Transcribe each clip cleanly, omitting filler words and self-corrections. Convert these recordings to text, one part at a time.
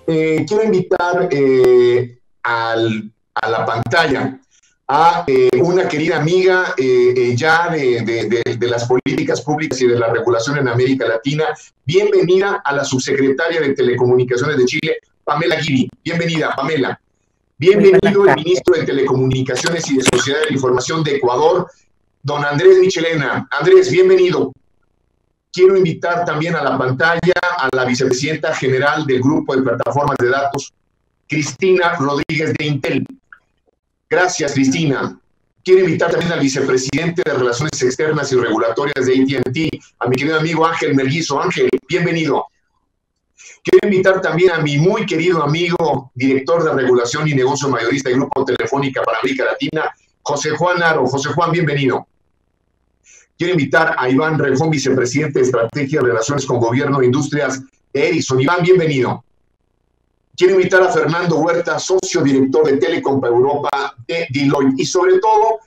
Quiero invitar a la pantalla a una querida amiga ya de las políticas públicas y de la regulación en América Latina. Bienvenida a la subsecretaria de Telecomunicaciones de Chile, Pamela Guidi. Bienvenida, Pamela. Bienvenido el ministro de Telecomunicaciones y de Sociedad de la Información de Ecuador, don Andrés Michelena. Andrés, bienvenido. Quiero invitar también a la pantalla a la vicepresidenta general del Grupo de Plataformas de Datos, Cristina Rodríguez de Intel. Gracias, Cristina. Quiero invitar también al vicepresidente de Relaciones Externas y Regulatorias de AT&T, a mi querido amigo Ángel Melguizo. Ángel, bienvenido. Quiero invitar también a mi muy querido amigo, director de Regulación y Negocio Mayorista del Grupo Telefónica para América Latina, José Juan Aro. José Juan, bienvenido. Quiero invitar a Iván Rejón, vicepresidente de Estrategia de Relaciones con Gobierno e Industrias de Ericsson. Iván, bienvenido. Quiero invitar a Fernando Huerta, socio director de Telecom para Europa de Deloitte, y sobre todo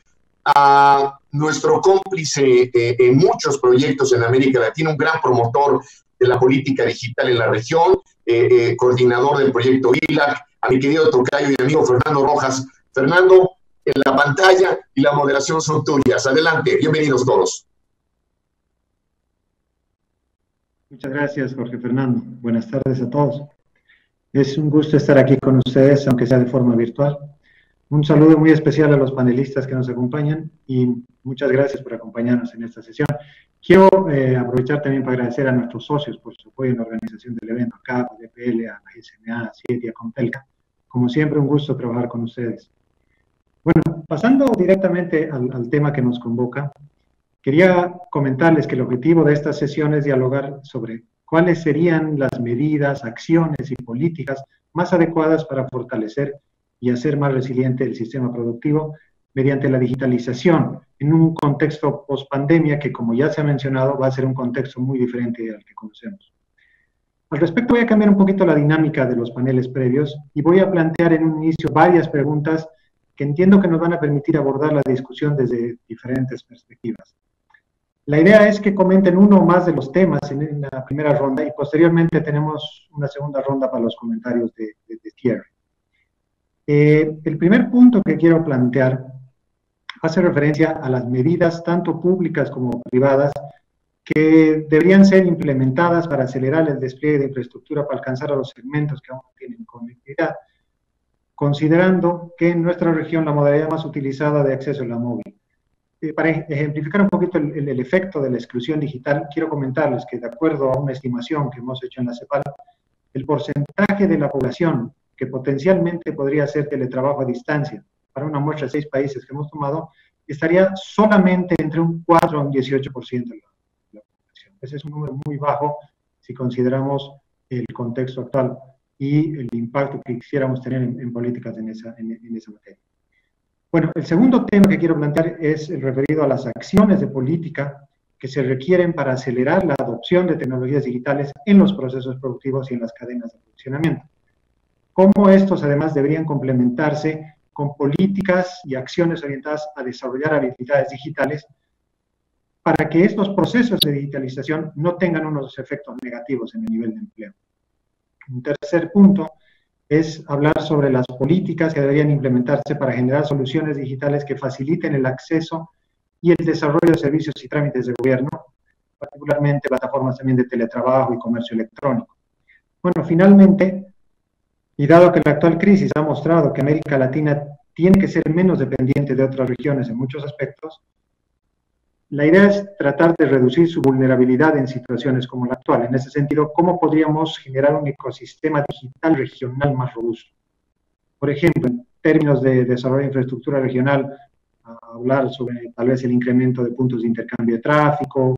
a nuestro cómplice en muchos proyectos en América Latina, un gran promotor de la política digital en la región, coordinador del proyecto ILAC, a mi querido tocayo y amigo Fernando Rojas. Fernando, en la pantalla y la moderación son tuyas. Adelante, bienvenidos todos. Muchas gracias, Jorge Fernando. Buenas tardes a todos. Es un gusto estar aquí con ustedes, aunque sea de forma virtual. Un saludo muy especial a los panelistas que nos acompañan y muchas gracias por acompañarnos en esta sesión. Quiero aprovechar también para agradecer a nuestros socios por su apoyo en la organización del evento, acá, a DPL, a la SMA, a CIET y a Contelca. Como siempre, un gusto trabajar con ustedes. Bueno, pasando directamente al tema que nos convoca, quería comentarles que el objetivo de esta sesión es dialogar sobre cuáles serían las medidas, acciones y políticas más adecuadas para fortalecer y hacer más resiliente el sistema productivo mediante la digitalización en un contexto post-pandemia que, como ya se ha mencionado, va a ser un contexto muy diferente al que conocemos. Al respecto, voy a cambiar un poquito la dinámica de los paneles previos y voy a plantear en un inicio varias preguntas que entiendo que nos van a permitir abordar la discusión desde diferentes perspectivas. La idea es que comenten uno o más de los temas en la primera ronda y posteriormente tenemos una segunda ronda para los comentarios de cierre. El primer punto que quiero plantear hace referencia a las medidas tanto públicas como privadas que deberían ser implementadas para acelerar el despliegue de infraestructura para alcanzar a los segmentos que aún no tienen conectividad, considerando que en nuestra región la modalidad más utilizada de acceso es la móvil. Para ejemplificar un poquito el efecto de la exclusión digital, quiero comentarles que de acuerdo a una estimación que hemos hecho en la CEPAL, el porcentaje de la población que potencialmente podría hacer teletrabajo a distancia, para una muestra de 6 países que hemos tomado, estaría solamente entre un 4 a un 18% de la población. Ese es un número muy bajo si consideramos el contexto actual y el impacto que quisiéramos tener en políticas en esa materia. Bueno, el segundo tema que quiero plantear es el referido a las acciones de política que se requieren para acelerar la adopción de tecnologías digitales en los procesos productivos y en las cadenas de funcionamiento. Cómo estos además deberían complementarse con políticas y acciones orientadas a desarrollar habilidades digitales para que estos procesos de digitalización no tengan unos efectos negativos en el nivel de empleo. Un tercer punto es hablar sobre las políticas que deberían implementarse para generar soluciones digitales que faciliten el acceso y el desarrollo de servicios y trámites de gobierno, particularmente plataformas también de teletrabajo y comercio electrónico. Bueno, finalmente, y dado que la actual crisis ha mostrado que América Latina tiene que ser menos dependiente de otras regiones en muchos aspectos, la idea es tratar de reducir su vulnerabilidad en situaciones como la actual. En ese sentido, ¿cómo podríamos generar un ecosistema digital regional más robusto? Por ejemplo, en términos de desarrollo de infraestructura regional, hablar sobre tal vez el incremento de puntos de intercambio de tráfico,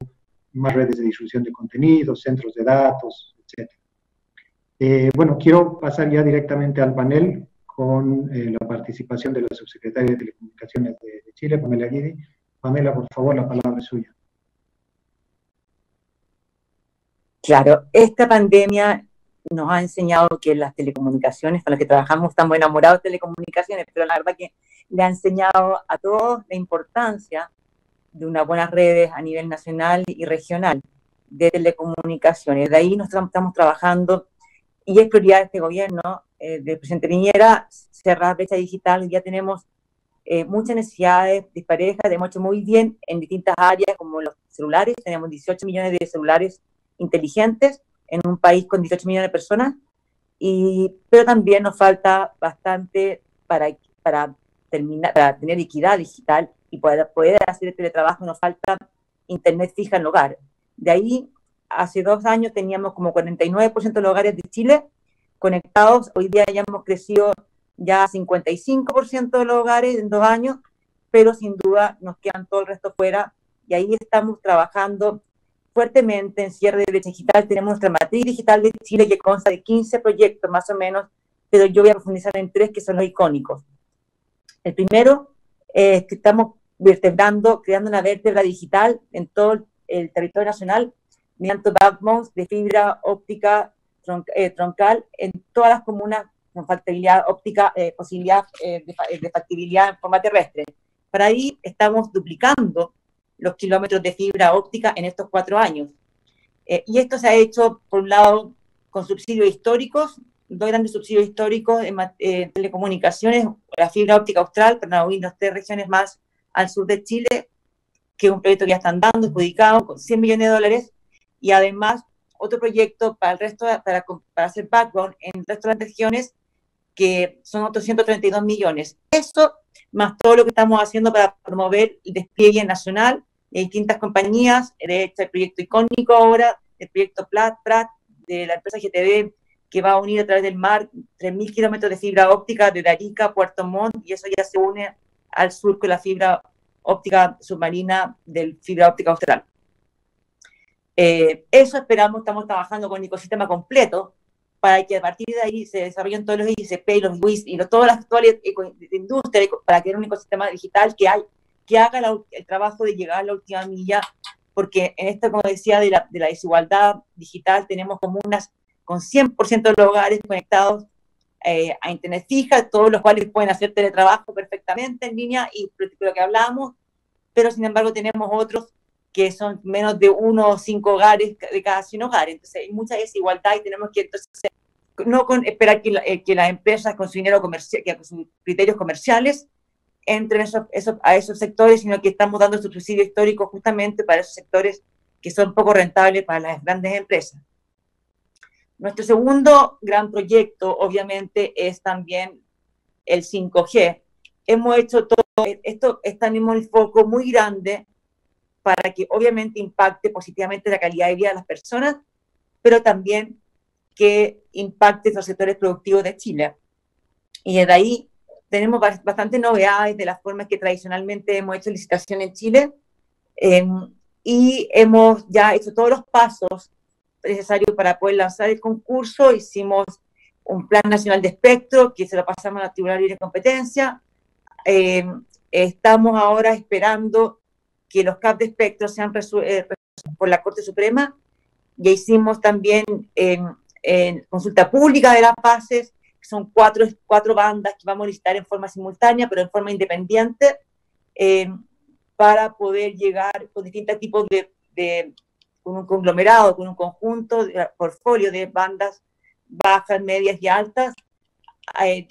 más redes de distribución de contenidos, centros de datos, etc. Bueno, quiero pasar ya directamente al panel con la participación de la subsecretaria de Telecomunicaciones de Chile, Pamela Guidi. Pamela, por favor, la palabra es suya. Claro, esta pandemia nos ha enseñado que las telecomunicaciones, con las que trabajamos, estamos enamorados de telecomunicaciones, pero la verdad que le ha enseñado a todos la importancia de unas buenas redes a nivel nacional y regional de telecomunicaciones. De ahí nos estamos trabajando y es prioridad de este gobierno, del presidente Piñera, cerrar brecha digital. Ya tenemos muchas necesidades disparejas, hemos hecho muy bien en distintas áreas, como los celulares. Tenemos 18 millones de celulares inteligentes en un país con 18 millones de personas, pero también nos falta bastante para tener equidad digital y para poder hacer el teletrabajo. Nos falta internet fija en el hogar. De ahí, hace 2 años teníamos como 49% de los hogares de Chile conectados. Hoy día ya hemos crecido ya 55% de los hogares en 2 años, pero sin duda nos quedan todo el resto fuera, y ahí estamos trabajando fuertemente en cierre de brecha digital. Tenemos nuestra matriz digital de Chile, que consta de 15 proyectos más o menos, pero yo voy a profundizar en 3 que son los icónicos. El primero es que estamos creando una vértebra digital en todo el territorio nacional mediante backbones de fibra óptica troncal en todas las comunas con factibilidad óptica, posibilidad de factibilidad en forma terrestre. Para ahí estamos duplicando los kilómetros de fibra óptica en estos 4 años. Y esto se ha hecho, por un lado, con subsidios históricos, 2 grandes subsidios históricos en telecomunicaciones, la fibra óptica austral, para unir las 3 regiones más al sur de Chile, que es un proyecto que ya están dando, adjudicado, con $100 millones, y además otro proyecto para el resto, para hacer backbone en el resto de las regiones, que son otros 132 millones. Eso, más todo lo que estamos haciendo para promover el despliegue nacional de distintas compañías. De hecho, el proyecto icónico ahora, el proyecto Pratt, de la empresa GTB, que va a unir a través del mar 3.000 kilómetros de fibra óptica desde Arica a Puerto Montt, y eso ya se une al sur con la fibra óptica submarina del fibra óptica austral. Eso esperamos, estamos trabajando con el ecosistema completo para que a partir de ahí se desarrollen todos los ICP y los WIS y todas las actuales de industria para crear un ecosistema digital que haga el trabajo de llegar a la última milla, porque en esto, como decía, de la desigualdad digital, tenemos comunas con 100% de los hogares conectados a internet fija, todos los cuales pueden hacer teletrabajo perfectamente en línea y lo que hablamos, pero sin embargo tenemos otros que son menos de 1 o 5 hogares de cada 100 hogares. Entonces hay mucha desigualdad y tenemos que entonces no esperar que las empresas con su dinero comercial, que con sus criterios comerciales entren a esos sectores, sino que estamos dando su subsidio histórico justamente para esos sectores que son poco rentables para las grandes empresas. Nuestro segundo gran proyecto, obviamente, es también el 5G. Hemos hecho todo esto, tenemos el foco muy grande para que obviamente impacte positivamente la calidad de vida de las personas, pero también que impacte los sectores productivos de Chile. Y desde ahí tenemos bastantes novedades de las formas que tradicionalmente hemos hecho licitación en Chile, y hemos ya hecho todos los pasos necesarios para poder lanzar el concurso. Hicimos un plan nacional de espectro que se lo pasamos al Tribunal Libre de Competencia. Estamos ahora esperando que los CAP de espectro sean resueltos por la Corte Suprema. Ya hicimos también en consulta pública de las bases, que son cuatro bandas que vamos a licitar en forma simultánea, pero en forma independiente, para poder llegar con distintos tipos con un conglomerado, con un conjunto de portfolio de bandas bajas, medias y altas,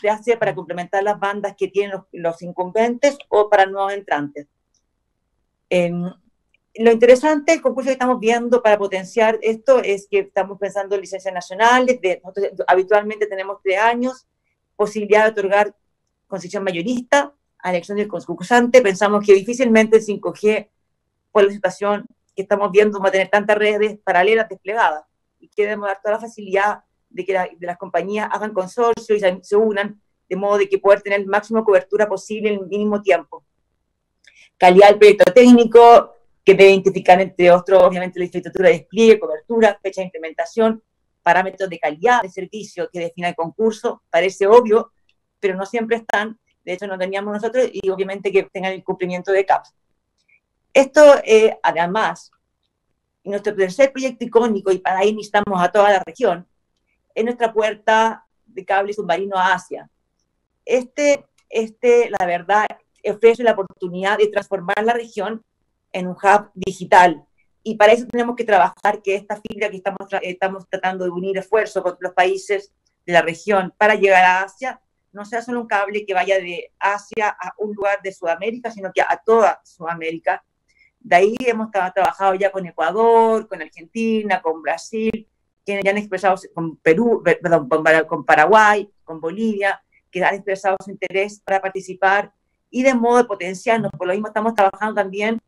ya sea para complementar las bandas que tienen los incumbentes o para nuevos entrantes. Lo interesante del concurso que estamos viendo para potenciar esto es que estamos pensando en licencias nacionales. Nosotros habitualmente tenemos 3 años, posibilidad de otorgar concesión mayorista a elección del concursante. Pensamos que difícilmente el 5G, por la situación que estamos viendo, va a tener tantas redes paralelas desplegadas, y queremos dar toda la facilidad de que las compañías hagan consorcios y se unan, de modo de que poder tener la máxima cobertura posible en el mínimo tiempo. Calidad del proyecto técnico, que debe identificar, entre otros, obviamente, la infraestructura de despliegue, cobertura, fecha de implementación, parámetros de calidad de servicio que defina el concurso. Parece obvio, pero no siempre están. De hecho, no teníamos nosotros, y obviamente que tengan el cumplimiento de CAPS. Esto, además, nuestro tercer proyecto icónico, y para ahí necesitamos a toda la región, es nuestra puerta de cable submarino a Asia. La verdad, ofrece la oportunidad de transformar la región en un hub digital y para eso tenemos que trabajar que esta fibra que estamos tratando de unir esfuerzos con los países de la región para llegar a Asia, no sea solo un cable que vaya de Asia a un lugar de Sudamérica, sino que a toda Sudamérica. De ahí hemos trabajado ya con Ecuador, con Argentina, con Brasil, quienes ya han expresado, con Perú, perdón, con Paraguay, con Bolivia, que han expresado su interés para participar y de modo de potenciarnos. Por lo mismo estamos trabajando también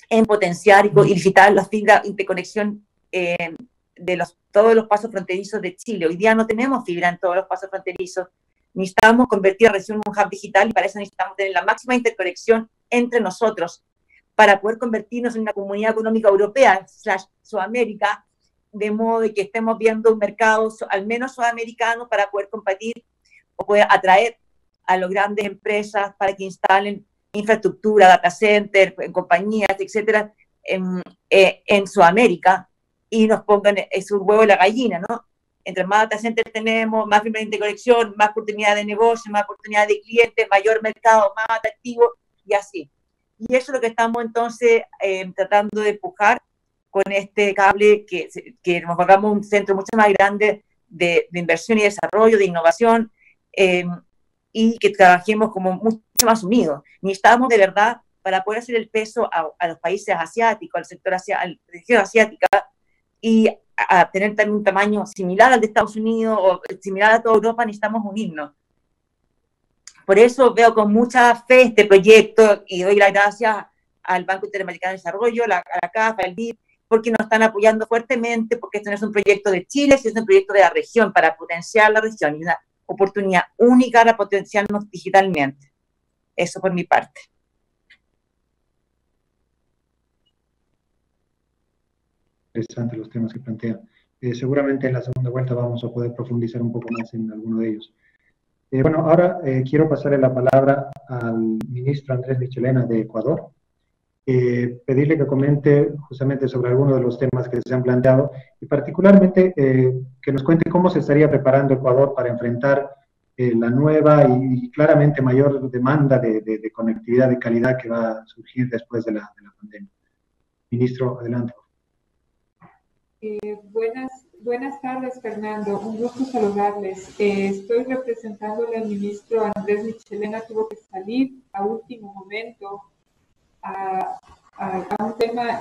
en potenciar y licitar la fibra interconexión de todos los pasos fronterizos de Chile. Hoy día no tenemos fibra en todos los pasos fronterizos. Necesitamos convertir la región en un hub digital y para eso necesitamos tener la máxima interconexión entre nosotros para poder convertirnos en una comunidad económica europea / Sudamérica, de modo de que estemos viendo un mercado al menos sudamericano para poder competir o poder atraer a las grandes empresas para que instalen infraestructura, data center, compañías, etcétera, en Sudamérica y nos pongan su huevo y la gallina, ¿no? Entre más data center tenemos, más fibra de interconexión, más oportunidad de negocio, más oportunidad de clientes, mayor mercado, más atractivo y así. Y eso es lo que estamos entonces tratando de empujar con este cable, que nos hagamos un centro mucho más grande de inversión y desarrollo, de innovación, y que trabajemos como mucho más unidos. Necesitamos de verdad, para poder hacer el peso a los países asiáticos, al sector a la región asiática, y a tener también un tamaño similar al de Estados Unidos o similar a toda Europa, necesitamos unirnos. Por eso veo con mucha fe este proyecto y doy las gracias al Banco Interamericano de Desarrollo, a la CAF, al BID, porque nos están apoyando fuertemente, porque esto no es un proyecto de Chile, sino es un proyecto de la región, para potenciar la región, y una oportunidad única para potenciarnos digitalmente. Eso por mi parte. Interesantes los temas que plantean. Seguramente en la segunda vuelta vamos a poder profundizar un poco más en alguno de ellos. Bueno, ahora quiero pasarle la palabra al ministro Andrés Michelena de Ecuador, pedirle que comente justamente sobre algunos de los temas que se han planteado y particularmente que nos cuente cómo se estaría preparando Ecuador para enfrentar la nueva y claramente mayor demanda de conectividad de calidad que va a surgir después de la pandemia. Ministro, adelante. Buenas tardes, Fernando. Un gusto saludarles. Estoy representándole al ministro Andrés Michelena, tuvo que salir a último momento a un tema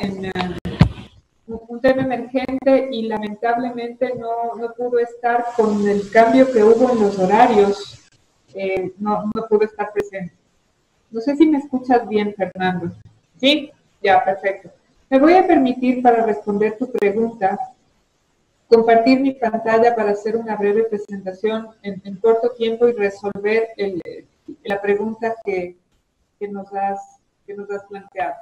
emergente y lamentablemente no pudo estar con el cambio que hubo en los horarios. No pudo estar presente. No sé si me escuchas bien, Fernando. ¿Sí? Ya, perfecto. Me voy a permitir, para responder tu pregunta, compartir mi pantalla para hacer una breve presentación en corto tiempo y resolver la pregunta que nos has planteado.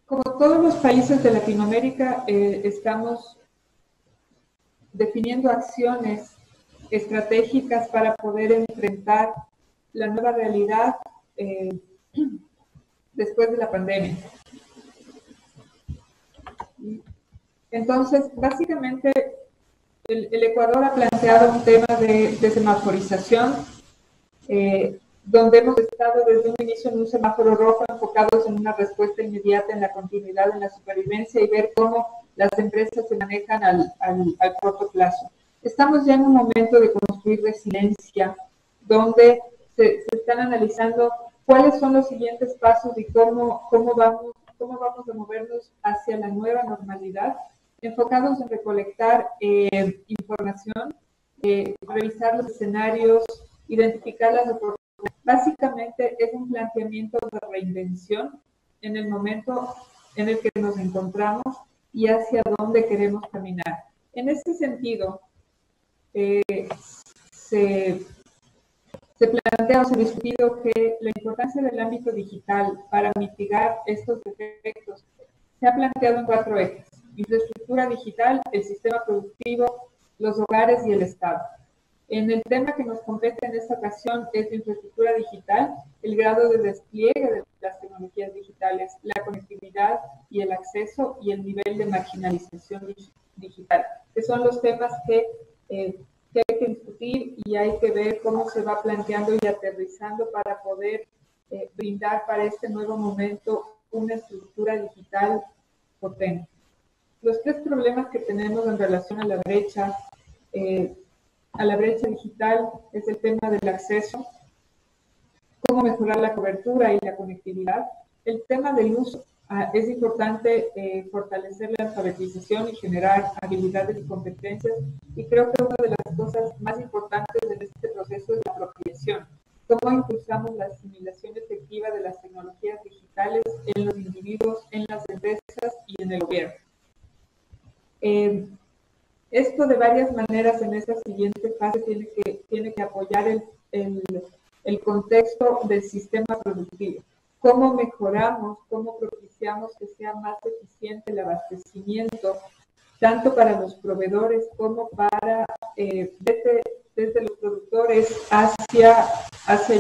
Como todos los países de Latinoamérica, estamos definiendo acciones estratégicas para poder enfrentar la nueva realidad después de la pandemia. Entonces, básicamente, el Ecuador ha planteado un tema de semaforización, donde hemos estado desde un inicio en un semáforo rojo, enfocados en una respuesta inmediata, en la continuidad, en la supervivencia y ver cómo las empresas se manejan al corto plazo. Estamos ya en un momento de construir resiliencia, donde se están analizando cuáles son los siguientes pasos y cómo vamos a movernos hacia la nueva normalidad, enfocados en recolectar información, revisar los escenarios, identificar las oportunidades. Básicamente es un planteamiento de reinvención en el momento en el que nos encontramos y hacia dónde queremos caminar. En ese sentido, se plantea o se ha discutido que la importancia del ámbito digital para mitigar estos efectos se ha planteado en 4 ejes: infraestructura digital, el sistema productivo, los hogares y el Estado. En el tema que nos compete en esta ocasión es la infraestructura digital, el grado de despliegue de las tecnologías digitales, la conectividad y el acceso y el nivel de marginalización digital, que son los temas que hay que discutir discutir y hay que ver cómo se va planteando y aterrizando para poder brindar para este nuevo momento una estructura digital potente. Los tres problemas que tenemos en relación a la brecha digital es el tema del acceso, cómo mejorar la cobertura y la conectividad, el tema del uso. Es importante fortalecer la alfabetización y generar habilidades y competencias, y creo que una de las cosas más importantes en este proceso es la apropiación. Cómo impulsamos la asimilación efectiva de las tecnologías digitales en los individuos, en las empresas y en el gobierno. Esto de varias maneras en esta siguiente fase tiene que apoyar el contexto del sistema productivo. Cómo mejoramos, cómo propiciamos que sea más eficiente el abastecimiento, tanto para los proveedores como para desde los productores hacia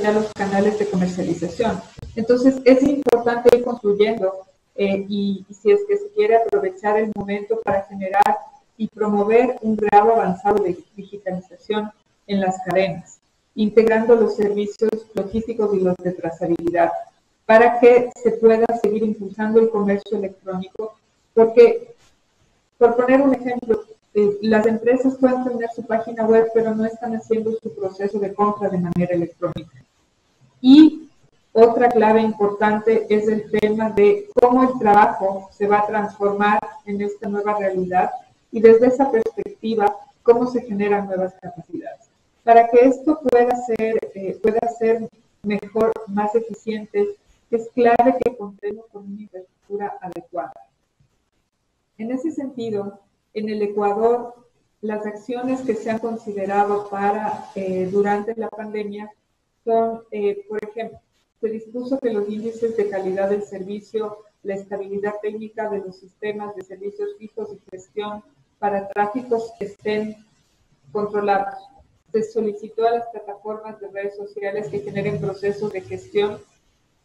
ya los canales de comercialización. Entonces, es importante ir construyendo y si es que se quiere aprovechar el momento para generar y promover un grado avanzado de digitalización en las cadenas, integrando los servicios logísticos y los de trazabilidad, para que se pueda seguir impulsando el comercio electrónico, porque, por poner un ejemplo, las empresas pueden tener su página web, pero no están haciendo su proceso de compra de manera electrónica. Y otra clave importante es el tema de cómo el trabajo se va a transformar en esta nueva realidad y desde esa perspectiva, cómo se generan nuevas capacidades. Para que esto pueda ser mejor, más eficiente, es clave que contemos con una infraestructura adecuada. En ese sentido, en el Ecuador, las acciones que se han considerado durante la pandemia son, por ejemplo, se dispuso que los índices de calidad del servicio, la estabilidad técnica de los sistemas de servicios fijos y gestión para tráficos estén controlados. Se solicitó a las plataformas de redes sociales que generen procesos de gestión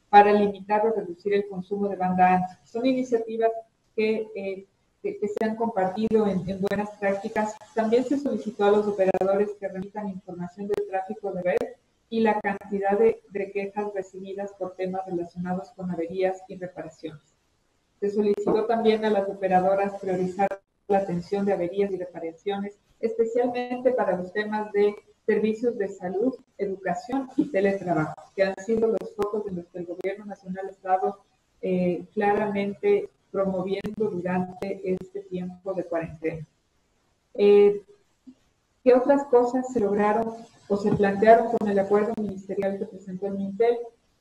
para limitar o reducir el consumo de banda ancha. Son iniciativas que se han compartido en buenas prácticas. También se solicitó a los operadores que remitan información del tráfico de red y la cantidad de quejas recibidas por temas relacionados con averías y reparaciones. Se solicitó también a las operadoras priorizar la atención de averías y reparaciones, especialmente para los temas de servicios de salud, educación y teletrabajo, que han sido los focos en los que el Gobierno Nacional ha estado claramente promoviendo durante este tiempo de cuarentena. ¿Qué otras cosas se lograron o se plantearon con el acuerdo ministerial que presentó el MINTEL?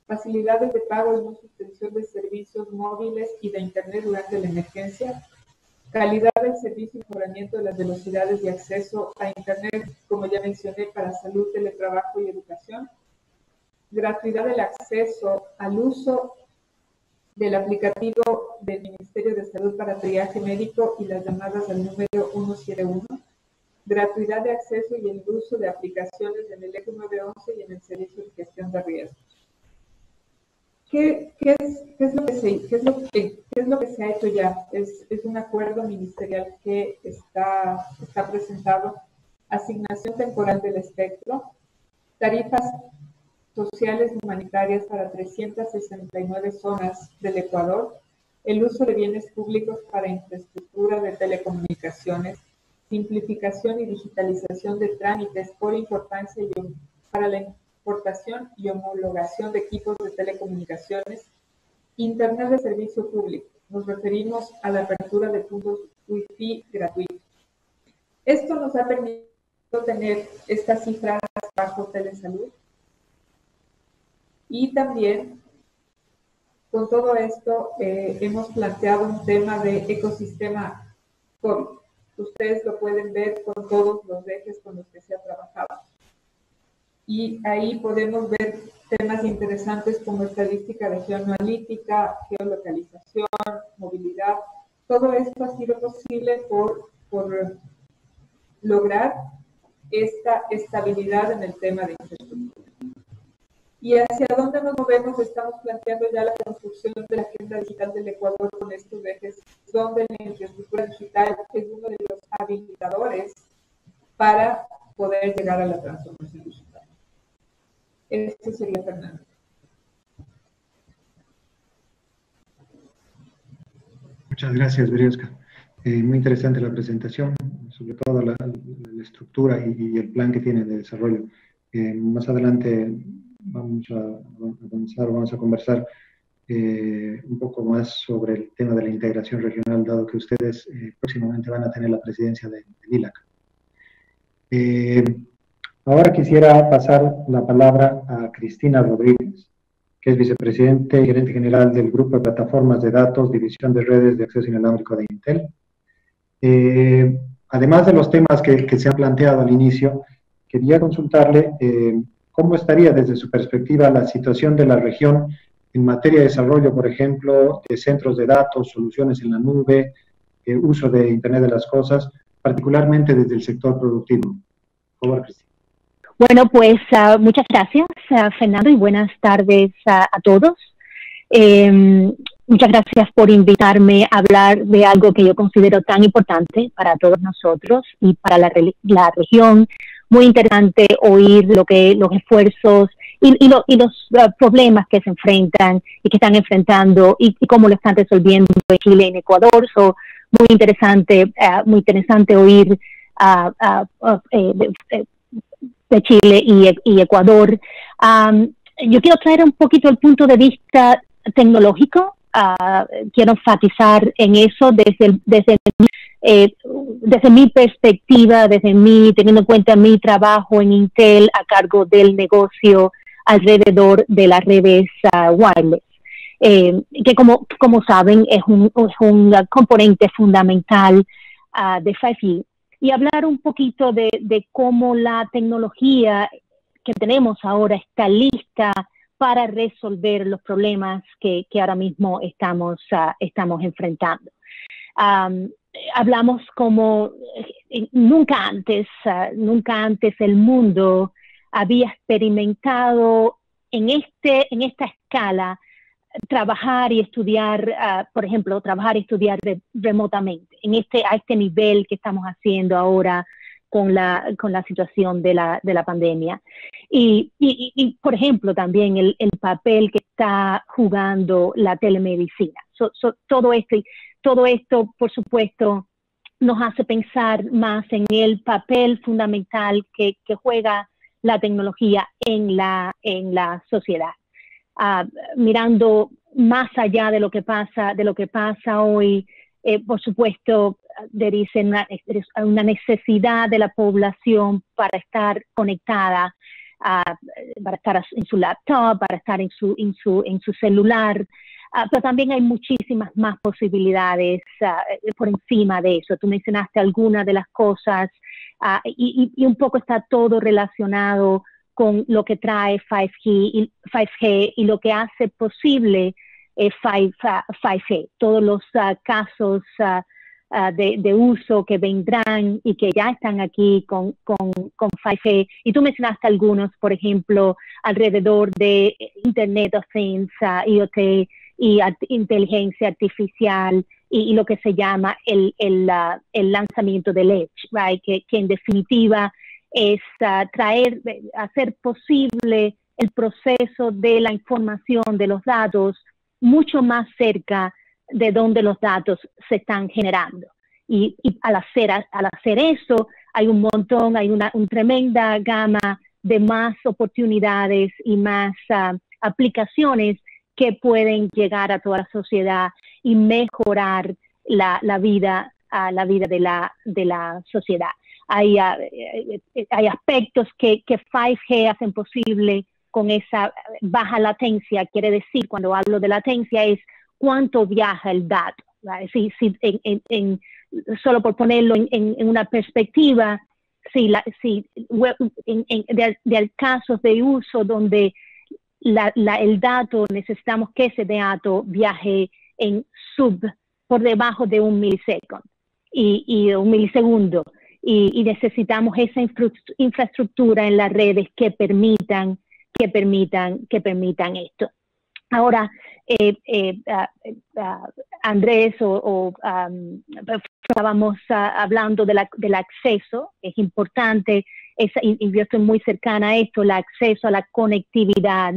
Facilidades de pago y no suspensión de servicios móviles y de Internet durante la emergencia, calidad del servicio y mejoramiento de las velocidades de acceso a Internet, como ya mencioné, para salud, teletrabajo y educación, gratuidad del acceso al uso del aplicativo del Ministerio de Salud para triaje médico y las llamadas al número 171, gratuidad de acceso y el uso de aplicaciones en el ECO 911 y en el Servicio de Gestión de Riesgos. ¿Qué es lo que se ha hecho ya? Es un acuerdo ministerial que está presentado, asignación temporal del espectro, tarifas sociales humanitarias para 369 zonas del Ecuador, el uso de bienes públicos para infraestructura de telecomunicaciones, simplificación y digitalización de trámites por importancia para la importación y homologación de equipos de telecomunicaciones, Internet de servicio público. Nos referimos a la apertura de puntos Wi-Fi gratuitos. Esto nos ha permitido tener estas cifras bajo telesalud. Y también, con todo esto, hemos planteado un tema de ecosistema COVID. Ustedes lo pueden ver con todos los ejes con los que se ha trabajado. Y ahí podemos ver temas interesantes como estadística de geoanalítica, geolocalización, movilidad. Todo esto ha sido posible por lograr esta estabilidad en el tema de infraestructura. ¿Y hacia dónde nos movemos? Estamos planteando ya la construcción de la agenda digital del Ecuador con estos ejes, donde la infraestructura digital es uno de los habilitadores para poder llegar a la transformación digital. Este sería Fernando. Muchas gracias, Berioska. Muy interesante la presentación, sobre todo la estructura y el plan que tiene de desarrollo. Más adelante vamos a avanzar, vamos a conversar un poco más sobre el tema de la integración regional, dado que ustedes próximamente van a tener la presidencia del ILAC. Ahora quisiera pasar la palabra a Cristina Rodríguez, que es vicepresidente y gerente general del Grupo de Plataformas de Datos, División de Redes de Acceso Inalámbrico de Intel. Además de los temas que se han planteado al inicio, quería consultarle cómo estaría desde su perspectiva la situación de la región en materia de desarrollo, por ejemplo, de centros de datos, soluciones en la nube, uso de Internet de las Cosas, particularmente desde el sector productivo. Por favor, Cristina. Bueno, pues muchas gracias, Fernando, y buenas tardes a todos. Muchas gracias por invitarme a hablar de algo que yo considero tan importante para todos nosotros y para la región. Muy interesante oír los esfuerzos y los problemas que se enfrentan y que están enfrentando y cómo lo están resolviendo en Chile y en Ecuador. Muy interesante oír de Chile y Ecuador. Yo quiero traer un poquito el punto de vista tecnológico. Quiero enfatizar en eso desde mi perspectiva, teniendo en cuenta mi trabajo en Intel a cargo del negocio alrededor de las redes wireless, que como saben es un componente fundamental de 5G. Y hablar un poquito de cómo la tecnología que tenemos ahora está lista para resolver los problemas que ahora mismo estamos enfrentando. Hablamos como nunca antes el mundo había experimentado en esta escala trabajar y estudiar, por ejemplo, remotamente, a este nivel que estamos haciendo ahora con la situación de la pandemia. Y, por ejemplo, también el papel que está jugando la telemedicina. Todo esto, por supuesto, nos hace pensar más en el papel fundamental que juega la tecnología en la sociedad. Mirando más allá de lo que pasa hoy, por supuesto, dice una necesidad de la población para estar conectada, para estar en su laptop, para estar en su celular, pero también hay muchísimas más posibilidades por encima de eso. Tú mencionaste algunas de las cosas y un poco está todo relacionado con lo que trae 5G y lo que hace posible 5G. Todos los casos de uso que vendrán y que ya están aquí con 5G. Y tú mencionaste algunos, por ejemplo, alrededor de Internet of Things, IoT y inteligencia artificial y lo que se llama el lanzamiento del Edge, right? que en definitiva es hacer posible el proceso de la información de los datos mucho más cerca de donde los datos se están generando. Y al hacer eso, hay una tremenda gama de más oportunidades y más aplicaciones que pueden llegar a toda la sociedad y mejorar la vida de la sociedad. Hay aspectos que 5G hacen posible con esa baja latencia. Quiere decir, cuando hablo de latencia, es cuánto viaja el dato. Solo por ponerlo en una perspectiva, de casos de uso donde el dato, necesitamos que ese dato viaje por debajo de un milisegundo y un milisegundo. Y necesitamos esa infraestructura en las redes que permitan esto. Ahora, Andrés estábamos hablando del acceso, es importante, y yo estoy muy cercana a esto, el acceso a la conectividad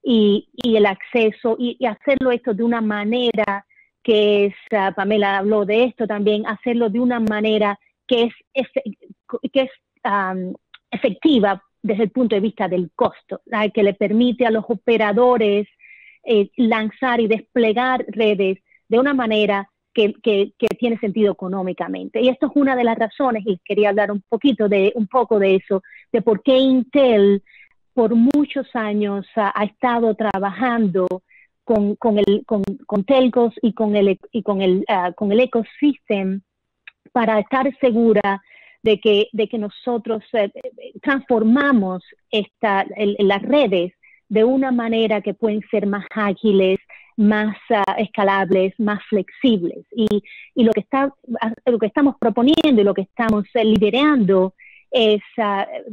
y el acceso, y hacerlo esto de una manera que es, Pamela habló de esto también, hacerlo de una manera que es efectiva desde el punto de vista del costo, que le permite a los operadores lanzar y desplegar redes de una manera que tiene sentido económicamente. Y esto es una de las razones, y quería hablar un poco de eso, de por qué Intel por muchos años ha estado trabajando con telcos y con el ecosistema para estar segura de que nosotros transformamos las redes de una manera que pueden ser más ágiles, más escalables, más flexibles. Y lo que estamos proponiendo y lo que estamos liderando es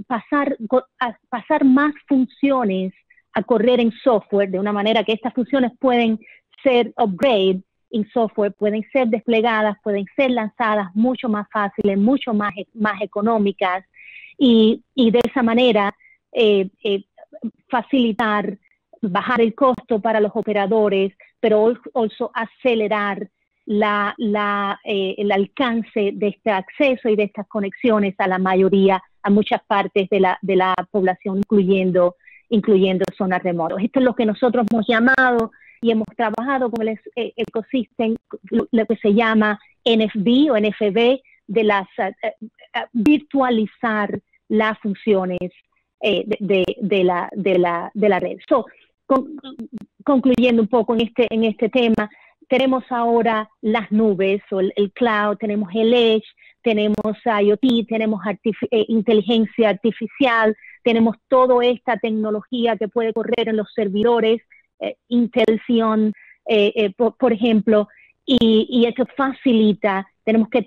pasar más funciones a correr en software, de una manera que estas funciones pueden ser upgrade en software, pueden ser desplegadas, pueden ser lanzadas mucho más fáciles, mucho más económicas, y de esa manera facilitar, bajar el costo para los operadores, pero also acelerar el alcance de este acceso y de estas conexiones a la mayoría, a muchas partes de la población, incluyendo zonas remotas. Esto es lo que nosotros hemos llamado y hemos trabajado con el ecosistema, lo que se llama NFB o NFB, de virtualizar las funciones de la red. Concluyendo un poco en este tema, tenemos ahora las nubes o el cloud, tenemos el edge, tenemos IoT, tenemos inteligencia artificial, tenemos toda esta tecnología que puede correr en los servidores, Intel Xeon, por ejemplo, y eso facilita, tenemos que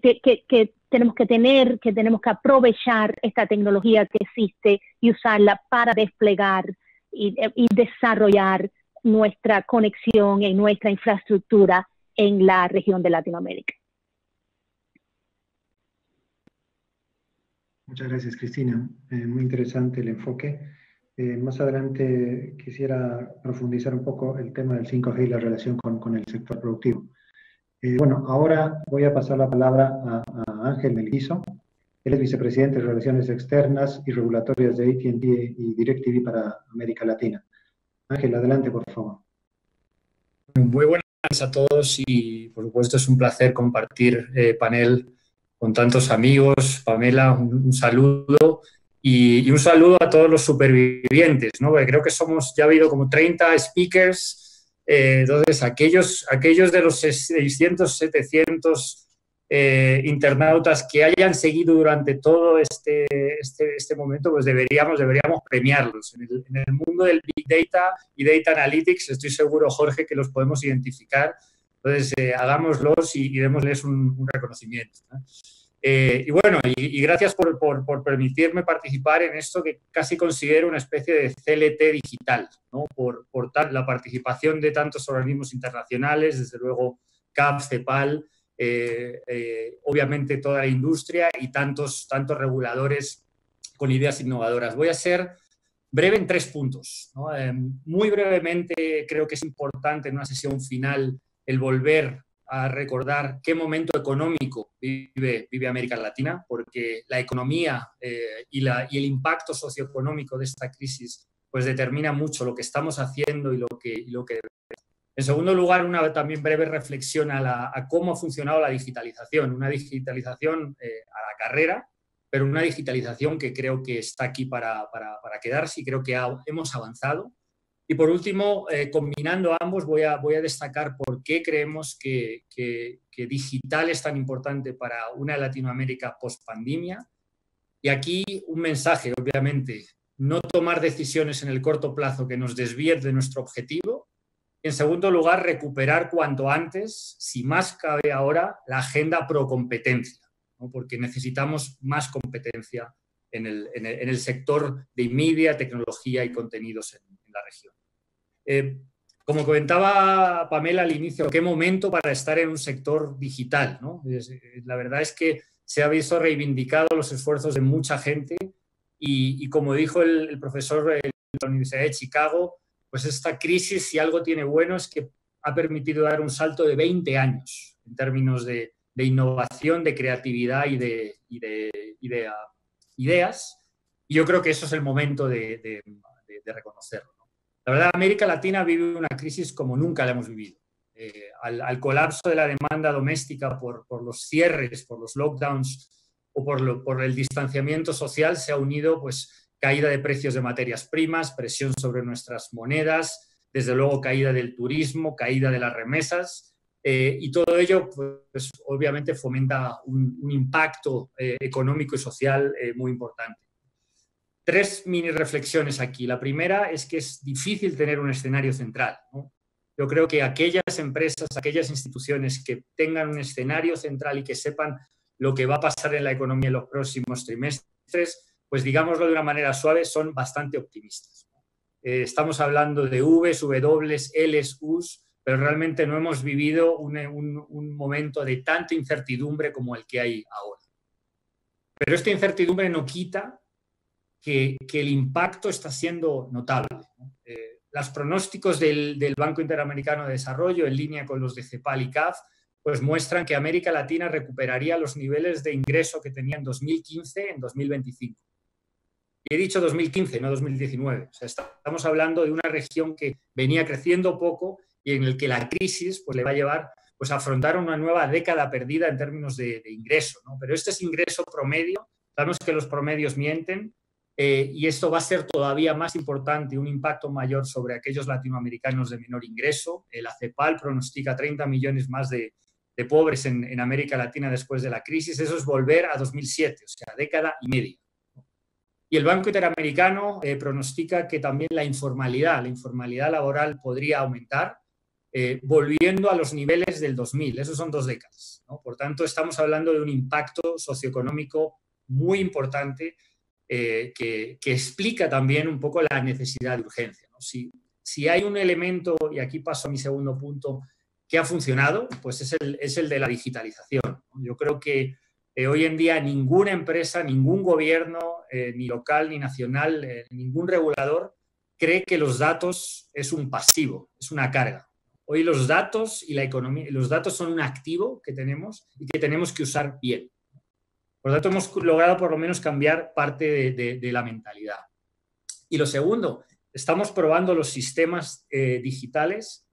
aprovechar esta tecnología que existe y usarla para desplegar y desarrollar nuestra conexión y nuestra infraestructura en la región de Latinoamérica. Muchas gracias, Cristina. Muy interesante el enfoque. Más adelante quisiera profundizar un poco el tema del 5G y la relación con el sector productivo. Bueno, ahora voy a pasar la palabra a Ángel Melguizo. Él es vicepresidente de Relaciones Externas y Regulatorias de AT&T y DirecTV para América Latina. Ángel, adelante, por favor. Muy buenas a todos y, por supuesto, es un placer compartir panel con tantos amigos. Pamela, un saludo y un saludo a todos los supervivientes, ¿no? Porque creo que ya ha habido como 30 speakers, entonces aquellos de los 600, 700 internautas que hayan seguido durante todo este momento, pues deberíamos premiarlos. En el mundo del Big Data y Data Analytics estoy seguro, Jorge, que los podemos identificar. Entonces, hagámoslos y démosles un reconocimiento, ¿no? Y bueno, y gracias por permitirme participar en esto que casi considero una especie de CLT digital, ¿no? Por la participación de tantos organismos internacionales, desde luego CAP, CEPAL, obviamente toda la industria y tantos reguladores con ideas innovadoras. Voy a ser breve en 3 puntos, ¿no? Muy brevemente, creo que es importante en una sesión final el volver a recordar qué momento económico vive América Latina, porque la economía y el impacto socioeconómico de esta crisis pues determina mucho lo que estamos haciendo y lo que En segundo lugar, una también breve reflexión a cómo ha funcionado la digitalización. Una digitalización a la carrera, pero una digitalización que creo que está aquí para quedarse y creo que hemos avanzado. Y por último, combinando ambos, voy a destacar por qué creemos que digital es tan importante para una Latinoamérica post-pandemia. Y aquí un mensaje, obviamente, no tomar decisiones en el corto plazo que nos desvíen de nuestro objetivo. En segundo lugar, recuperar cuanto antes, si más cabe ahora, la agenda pro competencia, ¿no? Porque necesitamos más competencia en el sector de media, tecnología y contenidos en la región. Como comentaba Pamela al inicio, qué momento para estar en un sector digital, ¿no? La verdad es que se ha visto reivindicado los esfuerzos de mucha gente y como dijo el profesor de la Universidad de Chicago, pues esta crisis, si algo tiene bueno, es que ha permitido dar un salto de 20 años en términos de innovación, de creatividad y de ideas. Y yo creo que eso es el momento de reconocerlo, ¿no? La verdad, América Latina vive una crisis como nunca la hemos vivido. Al colapso de la demanda doméstica por los cierres, por los lockdowns o por el distanciamiento social se ha unido pues, caída de precios de materias primas, presión sobre nuestras monedas, desde luego caída del turismo, caída de las remesas, y todo ello pues, obviamente fomenta un impacto económico y social muy importante. 3 mini reflexiones aquí. La primera es que es difícil tener un escenario central, ¿no? Yo creo que aquellas empresas, aquellas instituciones que tengan un escenario central y que sepan lo que va a pasar en la economía en los próximos trimestres, pues digámoslo de una manera suave, son bastante optimistas. Estamos hablando de Vs, W, Ls, Us, pero realmente no hemos vivido un momento de tanta incertidumbre como el que hay ahora. Pero esta incertidumbre no quita que el impacto está siendo notable, ¿no? Los pronósticos del Banco Interamericano de Desarrollo, en línea con los de CEPAL y CAF, pues muestran que América Latina recuperaría los niveles de ingreso que tenía en 2015 en 2025. Y he dicho 2015, no 2019. O sea, estamos hablando de una región que venía creciendo poco y en el que la crisis pues, le va a llevar pues, a afrontar una nueva década perdida en términos de ingreso, ¿no? Pero este es ingreso promedio. Sabemos que los promedios mienten. Y esto va a ser todavía más importante, un impacto mayor sobre aquellos latinoamericanos de menor ingreso. La CEPAL pronostica 30 millones más de pobres en América Latina después de la crisis. Eso es volver a 2007, o sea, década y media. Y el Banco Interamericano pronostica que también la informalidad laboral podría aumentar, volviendo a los niveles del 2000. Esos son 2 décadas, ¿no? Por tanto, estamos hablando de un impacto socioeconómico muy importante, que explica también un poco la necesidad de urgencia, ¿no? Si hay un elemento, y aquí paso a mi segundo punto, que ha funcionado, pues es el de la digitalización, ¿no? Yo creo que hoy en día ninguna empresa, ningún gobierno, ni local ni nacional, ningún regulador, cree que los datos es un pasivo, es una carga. Hoy los datos y la economía, los datos son un activo que tenemos y que tenemos que usar bien. Por lo tanto, hemos logrado por lo menos cambiar parte de la mentalidad. Y lo segundo, estamos probando los sistemas digitales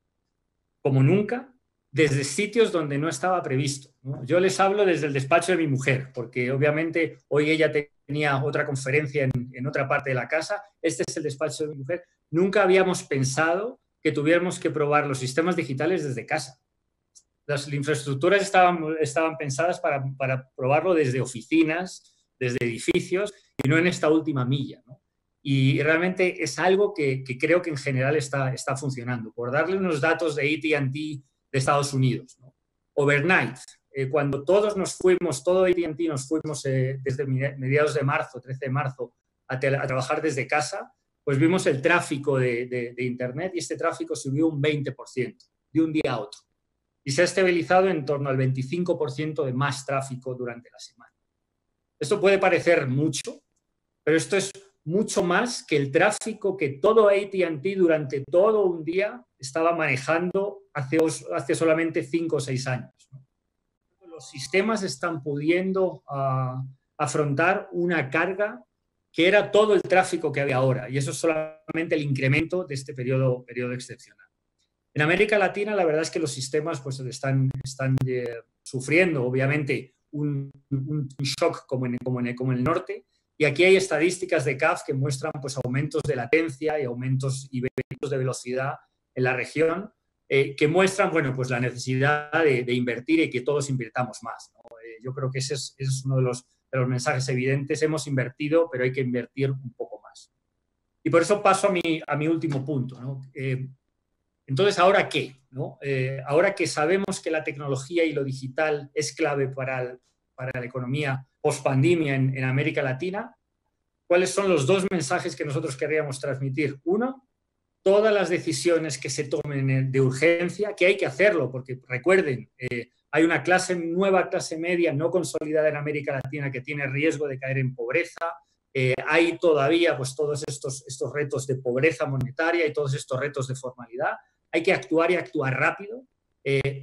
como nunca, desde sitios donde no estaba previsto, ¿no? Yo les hablo desde el despacho de mi mujer, porque obviamente hoy ella tenía otra conferencia en otra parte de la casa. Este es el despacho de mi mujer. Nunca habíamos pensado que tuviéramos que probar los sistemas digitales desde casa. Las infraestructuras estaban pensadas para probarlo desde oficinas, desde edificios, y no en esta última milla, ¿no? Y realmente es algo que creo que en general está funcionando. Por darle unos datos de AT&T de Estados Unidos, ¿no? Overnight, cuando todos nos fuimos, todo AT&T nos fuimos desde mediados de marzo, 13 de marzo, a trabajar desde casa, pues vimos el tráfico de Internet y este tráfico subió un 20% de un día a otro. Y se ha estabilizado en torno al 25% de más tráfico durante la semana. Esto puede parecer mucho, pero esto es mucho más que el tráfico que todo AT&T durante todo un día estaba manejando hace solamente 5 o 6 años, ¿no? Los sistemas están pudiendo afrontar una carga que era todo el tráfico que había ahora, y eso es solamente el incremento de este periodo excepcional. En América Latina, la verdad es que los sistemas pues, están sufriendo, obviamente, un shock como en el norte, y aquí hay estadísticas de CAF que muestran pues, aumentos de latencia y aumentos de velocidad en la región, que muestran bueno, pues, la necesidad de invertir y que todos invirtamos más, ¿no? Yo creo que ese es uno de los mensajes evidentes. Hemos invertido, pero hay que invertir un poco más. Y por eso paso a mi último punto, ¿no? Entonces, ¿ahora qué, ¿no? Ahora que sabemos que la tecnología y lo digital es clave para la economía post-pandemia en América Latina, ¿cuáles son los 2 mensajes que nosotros queríamos transmitir? Uno, todas las decisiones que se tomen de urgencia, que hay que hacerlo, porque recuerden, hay una nueva clase media no consolidada en América Latina que tiene riesgo de caer en pobreza. Hay todavía pues, todos estos retos de pobreza monetaria y todos estos retos de formalidad. Hay que actuar y actuar rápido,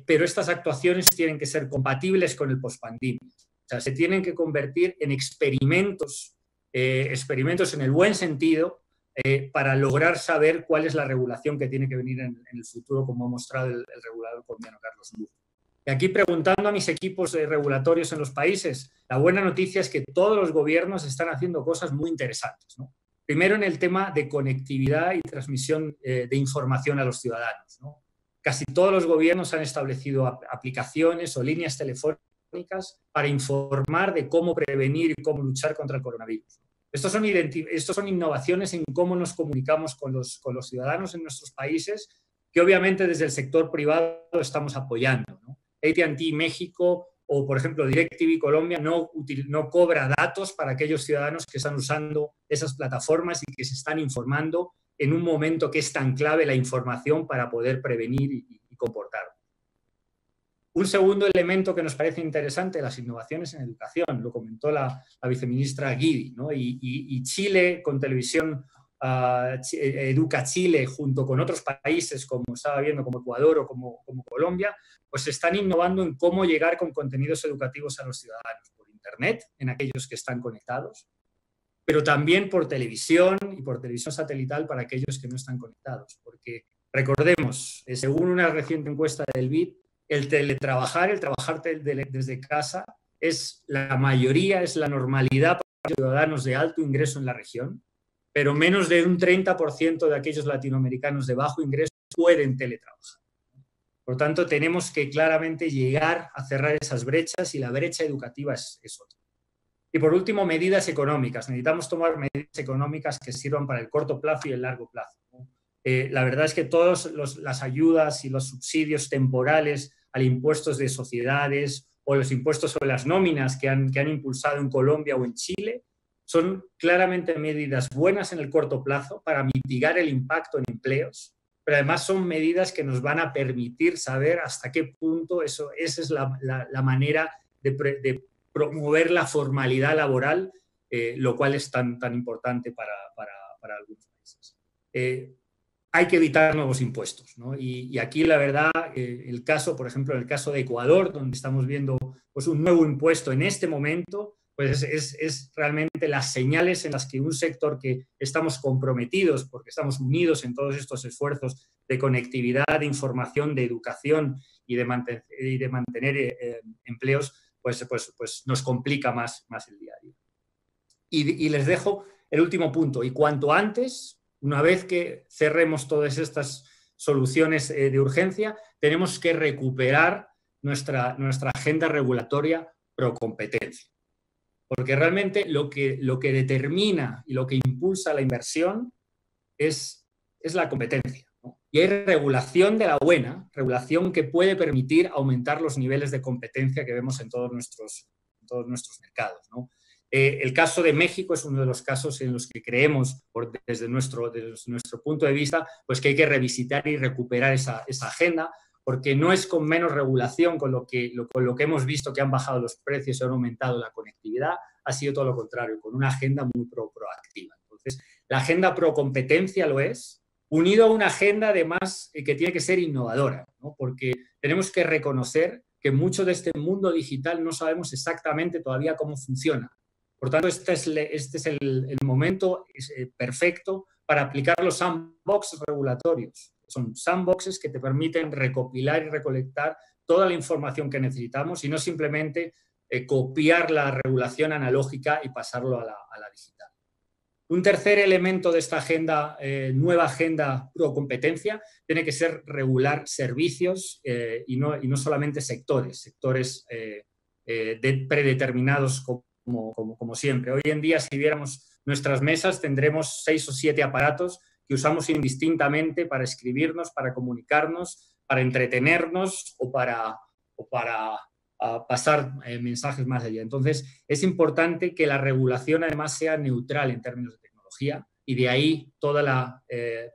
pero estas actuaciones tienen que ser compatibles con el pospandemia. O sea, se tienen que convertir en experimentos en el buen sentido, para lograr saber cuál es la regulación que tiene que venir en el futuro, como ha mostrado el regulador colombiano Carlos Lugo. Y aquí, preguntando a mis equipos regulatorios en los países, la buena noticia es que todos los gobiernos están haciendo cosas muy interesantes, ¿no? Primero, en el tema de conectividad y transmisión de información a los ciudadanos, ¿no? Casi todos los gobiernos han establecido aplicaciones o líneas telefónicas para informar de cómo prevenir y cómo luchar contra el coronavirus. Estos son innovaciones en cómo nos comunicamos con los ciudadanos en nuestros países, que obviamente desde el sector privado estamos apoyando, ¿no? AT&T México o, por ejemplo, DirecTV Colombia no cobra datos para aquellos ciudadanos que están usando esas plataformas y que se están informando en un momento que es tan clave la información para poder prevenir y comportarlo. Un segundo elemento que nos parece interesante, las innovaciones en educación, lo comentó la viceministra Guidi, ¿no? Y Chile, con televisión Educa Chile, junto con otros países, como estaba viendo, como Ecuador o como Colombia, pues están innovando en cómo llegar con contenidos educativos a los ciudadanos, por Internet, en aquellos que están conectados, pero también por televisión y por televisión satelital para aquellos que no están conectados. Porque recordemos, según una reciente encuesta del BID, el trabajar desde casa es la mayoría, es la normalidad para los ciudadanos de alto ingreso en la región, pero menos de un 30% de aquellos latinoamericanos de bajo ingreso pueden teletrabajar. Por tanto, tenemos que claramente llegar a cerrar esas brechas y la brecha educativa es otra. Y por último, medidas económicas. Necesitamos tomar medidas económicas que sirvan para el corto plazo y el largo plazo, ¿no? La verdad es que todas las ayudas y los subsidios temporales al impuestos de sociedades o los impuestos sobre las nóminas que han impulsado en Colombia o en Chile son claramente medidas buenas en el corto plazo para mitigar el impacto en empleos, pero además son medidas que nos van a permitir saber hasta qué punto esa es la manera de promover la formalidad laboral, lo cual es tan importante para algunos países. Hay que evitar nuevos impuestos, ¿no? Y aquí, la verdad, el caso, por ejemplo, el caso de Ecuador, donde estamos viendo pues, un nuevo impuesto en este momento, pues es realmente las señales en las que un sector que estamos comprometidos, porque estamos unidos en todos estos esfuerzos de conectividad, de información, de educación y de mantener empleos, pues nos complica más el día a día. Y les dejo el último punto. Y cuanto antes, una vez que cerremos todas estas soluciones de urgencia, tenemos que recuperar nuestra agenda regulatoria pro competencia. Porque realmente lo que determina y lo que impulsa la inversión es la competencia, ¿no? Y hay regulación de la buena, regulación que puede permitir aumentar los niveles de competencia que vemos en todos nuestros mercados, ¿no? El caso de México es uno de los casos en los que creemos, desde nuestro punto de vista, pues que hay que revisitar y recuperar esa agenda, porque no es con menos regulación con lo que hemos visto que han bajado los precios y han aumentado la conectividad, ha sido todo lo contrario, con una agenda muy proactiva. Entonces, la agenda pro competencia lo es, unido a una agenda además que tiene que ser innovadora, ¿no? Porque tenemos que reconocer que mucho de este mundo digital no sabemos exactamente todavía cómo funciona. Por tanto, este es el momento perfecto para aplicar los sandbox regulatorios. Son sandboxes que te permiten recopilar y recolectar toda la información que necesitamos y no simplemente copiar la regulación analógica y pasarlo a la digital. Un tercer elemento de esta nueva agenda pro competencia tiene que ser regular servicios y no solamente sectores predeterminados como siempre. Hoy en día, si viéramos nuestras mesas, tendremos 6 o 7 aparatos que usamos indistintamente para escribirnos, para comunicarnos, para entretenernos o para pasar mensajes más allá. Entonces, es importante que la regulación además sea neutral en términos de tecnología, y de ahí toda la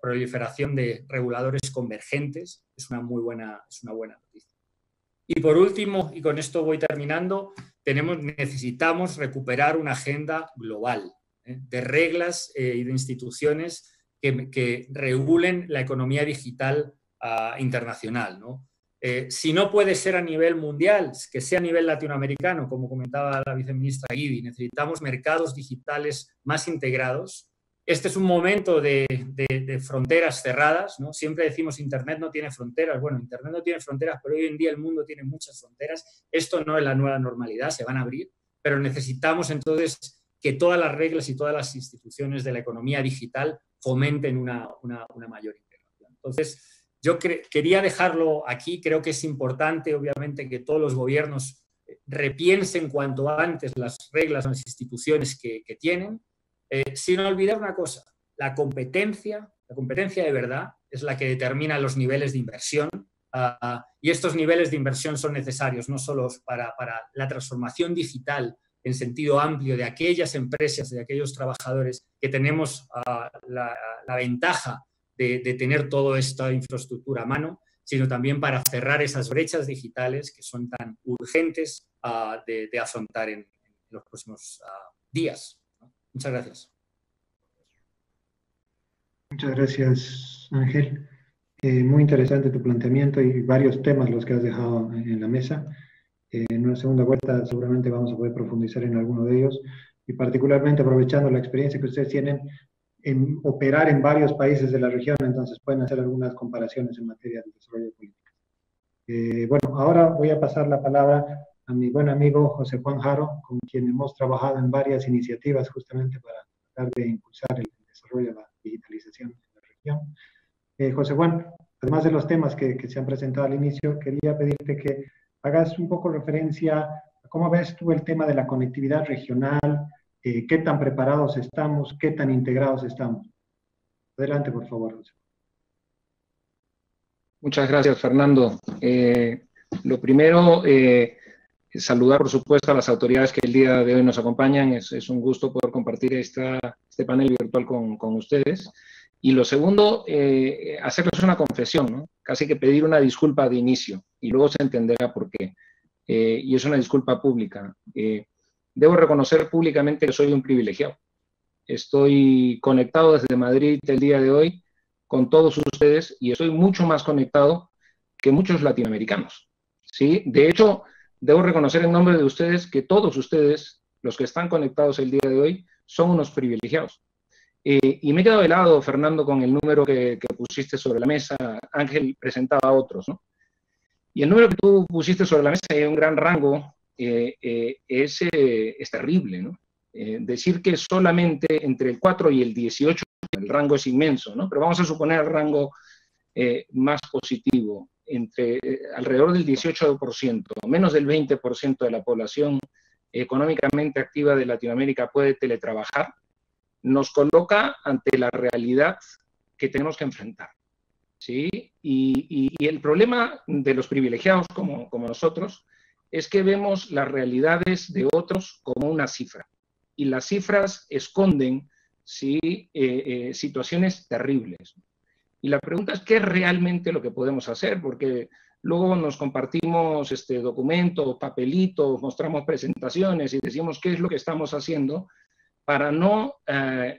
proliferación de reguladores convergentes es una buena noticia. Y por último, y con esto voy terminando, necesitamos recuperar una agenda global de reglas y de instituciones que regulen la economía digital internacional, ¿no? Si no puede ser a nivel mundial, que sea a nivel latinoamericano, como comentaba la viceministra Guidi, necesitamos mercados digitales más integrados. Este es un momento de fronteras cerradas, ¿no? Siempre decimos Internet no tiene fronteras. Bueno, Internet no tiene fronteras, pero hoy en día el mundo tiene muchas fronteras. Esto no es la nueva normalidad, se van a abrir, pero necesitamos entonces que todas las reglas y todas las instituciones de la economía digital fomenten una mayor integración. Entonces, yo quería dejarlo aquí. Creo que es importante, obviamente, que todos los gobiernos repiensen cuanto antes las reglas, las instituciones que tienen, sin olvidar una cosa: la competencia de verdad es la que determina los niveles de inversión, y estos niveles de inversión son necesarios no solo para la transformación digital en sentido amplio de aquellas empresas, de aquellos trabajadores que tenemos la ventaja de tener toda esta infraestructura a mano, sino también para cerrar esas brechas digitales que son tan urgentes de afrontar en los próximos días, ¿no? Muchas gracias. Muchas gracias, Ángel. Muy interesante tu planteamiento y varios temas los que has dejado en la mesa. En una segunda vuelta seguramente vamos a poder profundizar en alguno de ellos, y particularmente aprovechando la experiencia que ustedes tienen en operar en varios países de la región, entonces pueden hacer algunas comparaciones en materia de desarrollo de políticas. Bueno, ahora voy a pasar la palabra a mi buen amigo José Juan Haro, con quien hemos trabajado en varias iniciativas justamente para tratar de impulsar el desarrollo de la digitalización en la región. José Juan, además de los temas que se han presentado al inicio, quería pedirte que hagas un poco referencia a cómo ves tú el tema de la conectividad regional, qué tan preparados estamos, qué tan integrados estamos. Adelante, por favor, José. Muchas gracias, Fernando. Lo primero, saludar, por supuesto, a las autoridades que el día de hoy nos acompañan. Es un gusto poder compartir este panel virtual con ustedes. Y lo segundo, hacerles una confesión, ¿no? Casi que pedir una disculpa de inicio, y luego se entenderá por qué. Y es una disculpa pública. Debo reconocer públicamente que soy un privilegiado. Estoy conectado desde Madrid el día de hoy con todos ustedes, y estoy mucho más conectado que muchos latinoamericanos, ¿sí? De hecho, debo reconocer en nombre de ustedes que todos ustedes, los que están conectados el día de hoy, son unos privilegiados. Y me he quedado helado, Fernando, con el número que pusiste sobre la mesa. Ángel presentaba a otros, ¿no? Y el número que tú pusiste sobre la mesa, hay un gran rango, es terrible, ¿no? Decir que solamente entre el 4 y el 18, el rango es inmenso, ¿no? Pero vamos a suponer el rango más positivo, alrededor del 18%, menos del 20% de la población económicamente activa de Latinoamérica puede teletrabajar, nos coloca ante la realidad que tenemos que enfrentar, ¿sí? Y el problema de los privilegiados como nosotros es que vemos las realidades de otros como una cifra, y las cifras esconden, ¿sí? Situaciones terribles. Y la pregunta es, ¿qué es realmente lo que podemos hacer? Porque luego nos compartimos documentos, papelitos, mostramos presentaciones y decimos qué es lo que estamos haciendo para no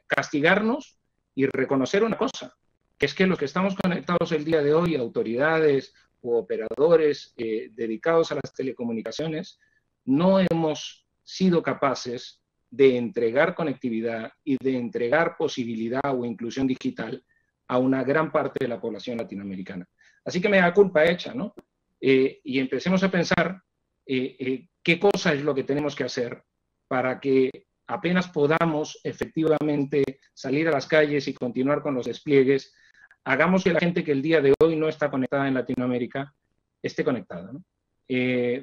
castigarnos y reconocer una cosa, que es que los que estamos conectados el día de hoy, autoridades u operadores dedicados a las telecomunicaciones, no hemos sido capaces de entregar conectividad y de entregar posibilidad o inclusión digital a una gran parte de la población latinoamericana. Así que me da culpa hecha, ¿no? Y empecemos a pensar qué cosa es lo que tenemos que hacer para que apenas podamos efectivamente salir a las calles y continuar con los despliegues, hagamos que la gente que el día de hoy no está conectada en Latinoamérica esté conectada, ¿no?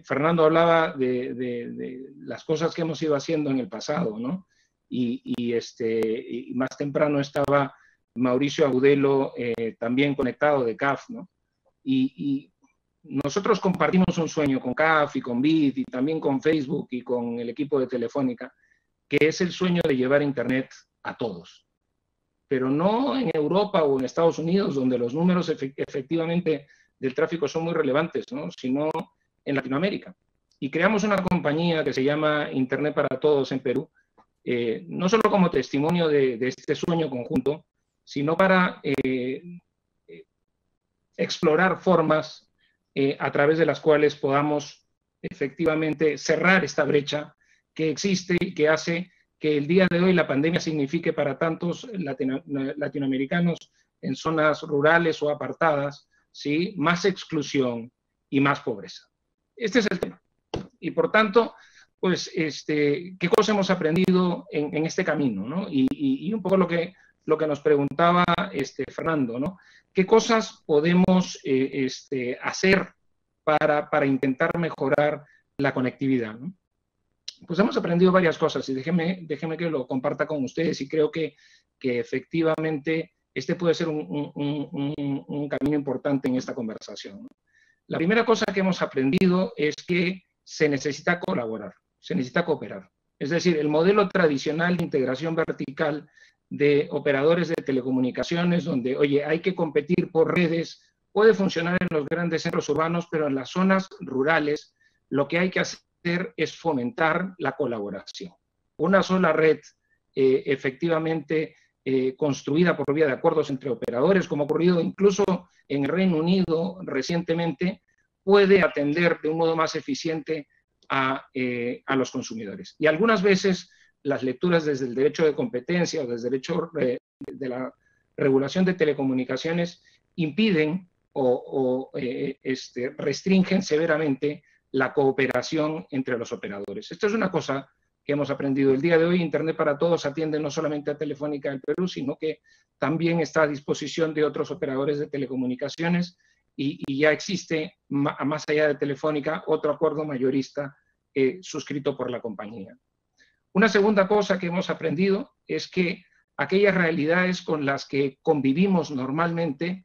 Fernando hablaba de las cosas que hemos ido haciendo en el pasado, ¿no? Y más temprano estaba Mauricio Agudelo también conectado de CAF, ¿no? Y nosotros compartimos un sueño con CAF y con BID y también con Facebook y con el equipo de Telefónica, que es el sueño de llevar Internet a todos. pero no en Europa o en Estados Unidos, donde los números efectivamente del tráfico son muy relevantes, ¿no? Sino en Latinoamérica. Y creamos una compañía que se llama Internet para Todos en Perú, no solo como testimonio de este sueño conjunto, sino para explorar formas a través de las cuales podamos efectivamente cerrar esta brecha que existe y que hace que el día de hoy la pandemia signifique para tantos latinoamericanos en zonas rurales o apartadas, ¿sí?, más exclusión y más pobreza. Este es el tema. Y por tanto, pues, ¿qué cosas hemos aprendido en este camino, ¿no? Y un poco lo que nos preguntaba Fernando, ¿no? ¿Qué cosas podemos hacer para intentar mejorar la conectividad, ¿no? Pues hemos aprendido varias cosas y déjeme que lo comparta con ustedes, y creo que efectivamente este puede ser un camino importante en esta conversación, ¿no? La primera cosa que hemos aprendido es que se necesita colaborar, se necesita cooperar. Es decir, el modelo tradicional de integración vertical de operadores de telecomunicaciones, donde, oye, hay que competir por redes, puede funcionar en los grandes centros urbanos, pero en las zonas rurales lo que hay que hacer es fomentar la colaboración. Una sola red efectivamente construida por vía de acuerdos entre operadores, como ha ocurrido incluso en el Reino Unido recientemente, puede atender de un modo más eficiente a los consumidores. Y algunas veces las lecturas desde el derecho de competencia o desde el derecho de la regulación de telecomunicaciones impiden o restringen severamente la cooperación entre los operadores. Esto es una cosa que hemos aprendido. El día de hoy Internet para Todos atiende no solamente a Telefónica del Perú, sino que también está a disposición de otros operadores de telecomunicaciones, y ya existe, más allá de Telefónica, otro acuerdo mayorista suscrito por la compañía. Una segunda cosa que hemos aprendido es que aquellas realidades con las que convivimos normalmente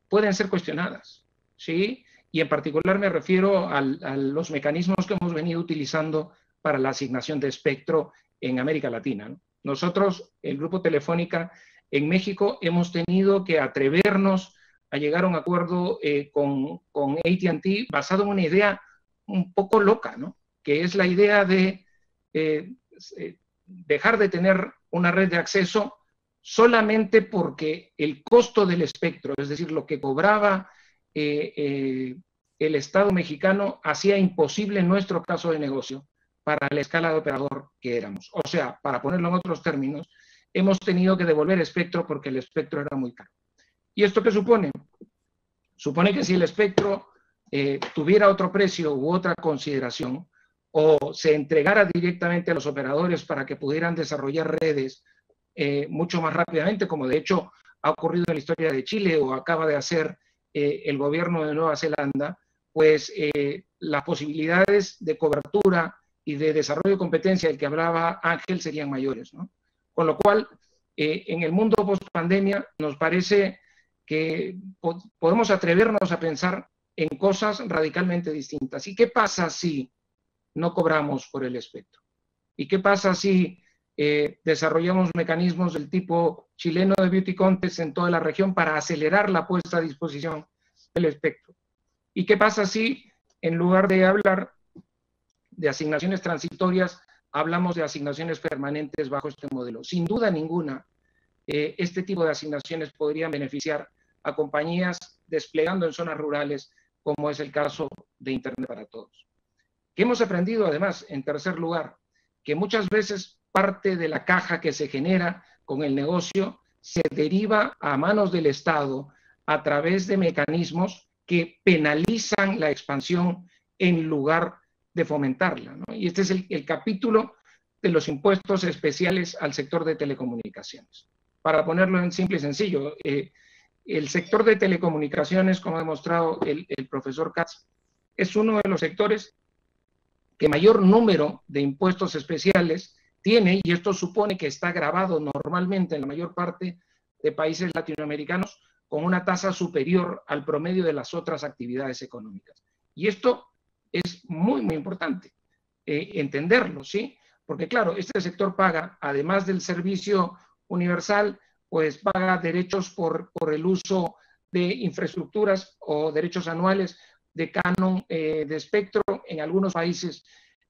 pueden ser cuestionadas, ¿sí? Y en particular me refiero a los mecanismos que hemos venido utilizando para la asignación de espectro en América Latina, ¿no? Nosotros, el Grupo Telefónica en México, hemos tenido que atrevernos a llegar a un acuerdo con AT&T basado en una idea un poco loca, ¿no? Que es la idea de dejar de tener una red de acceso solamente porque el costo del espectro, es decir, lo que cobraba el Estado mexicano, hacía imposible nuestro caso de negocio para la escala de operador que éramos. O sea, para ponerlo en otros términos, hemos tenido que devolver espectro porque el espectro era muy caro. ¿Y esto qué supone? Supone que si el espectro tuviera otro precio u otra consideración, o se entregara directamente a los operadores para que pudieran desarrollar redes mucho más rápidamente, como de hecho ha ocurrido en la historia de Chile o acaba de hacer el gobierno de Nueva Zelanda, pues las posibilidades de cobertura y de desarrollo de competencia del que hablaba Ángel serían mayores, ¿no? Con lo cual, en el mundo post-pandemia nos parece que podemos atrevernos a pensar en cosas radicalmente distintas. ¿Y qué pasa si no cobramos por el espectro? ¿Y qué pasa si desarrollamos mecanismos del tipo chileno de Beauty Contest en toda la región para acelerar la puesta a disposición del espectro? ¿Y qué pasa si, en lugar de hablar de asignaciones transitorias, hablamos de asignaciones permanentes bajo este modelo? Sin duda ninguna, este tipo de asignaciones podrían beneficiar a compañías desplegando en zonas rurales, como es el caso de Internet para Todos. ¿Qué hemos aprendido además, en tercer lugar? Que muchas veces parte de la caja que se genera con el negocio se deriva a manos del Estado a través de mecanismos que penalizan la expansión en lugar de fomentarla, ¿no? Y este es el capítulo de los impuestos especiales al sector de telecomunicaciones. Para ponerlo en simple y sencillo, el sector de telecomunicaciones, como ha demostrado el profesor Katz, es uno de los sectores que mayor número de impuestos especiales tiene, y esto supone que está gravado normalmente en la mayor parte de países latinoamericanos con una tasa superior al promedio de las otras actividades económicas. Y esto es muy, muy importante entenderlo, ¿sí? Porque claro, este sector paga, además del servicio universal, pues paga derechos por el uso de infraestructuras o derechos anuales de canon de espectro. En algunos países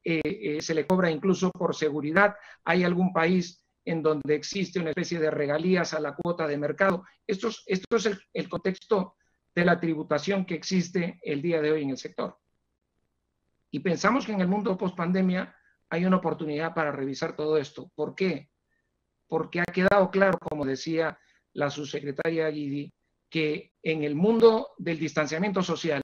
se le cobra incluso por seguridad. Hay algún país en donde existe una especie de regalías a la cuota de mercado. Esto es el contexto de la tributación que existe el día de hoy en el sector. Y pensamos que en el mundo post-pandemia hay una oportunidad para revisar todo esto. ¿Por qué? Porque ha quedado claro, como decía la subsecretaria Guidi, que en el mundo del distanciamiento social,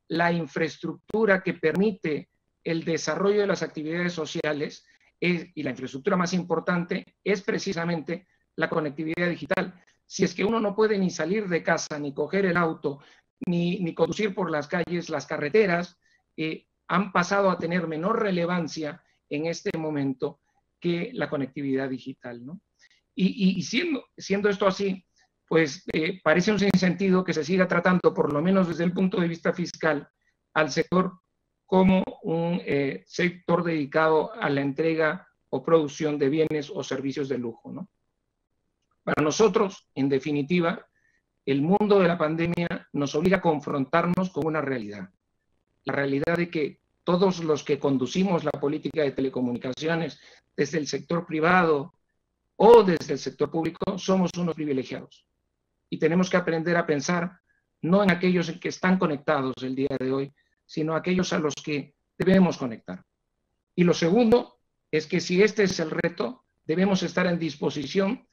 la infraestructura que permite el desarrollo de las actividades sociales y la infraestructura más importante es precisamente la conectividad digital. Si es que uno no puede ni salir de casa, ni coger el auto, ni conducir por las calles, las carreteras han pasado a tener menor relevancia en este momento que la conectividad digital, ¿no? Y siendo esto así, pues parece un sinsentido que se siga tratando, por lo menos desde el punto de vista fiscal, al sector como un sector dedicado a la entrega o producción de bienes o servicios de lujo, ¿no? Para nosotros, en definitiva, el mundo de la pandemia nos obliga a confrontarnos con una realidad. La realidad de que todos los que conducimos la política de telecomunicaciones desde el sector privado o desde el sector público somos unos privilegiados. Y tenemos que aprender a pensar no en aquellos que están conectados el día de hoy, sino aquellos a los que debemos conectar. Y lo segundo es que si este es el reto, debemos estar en disposición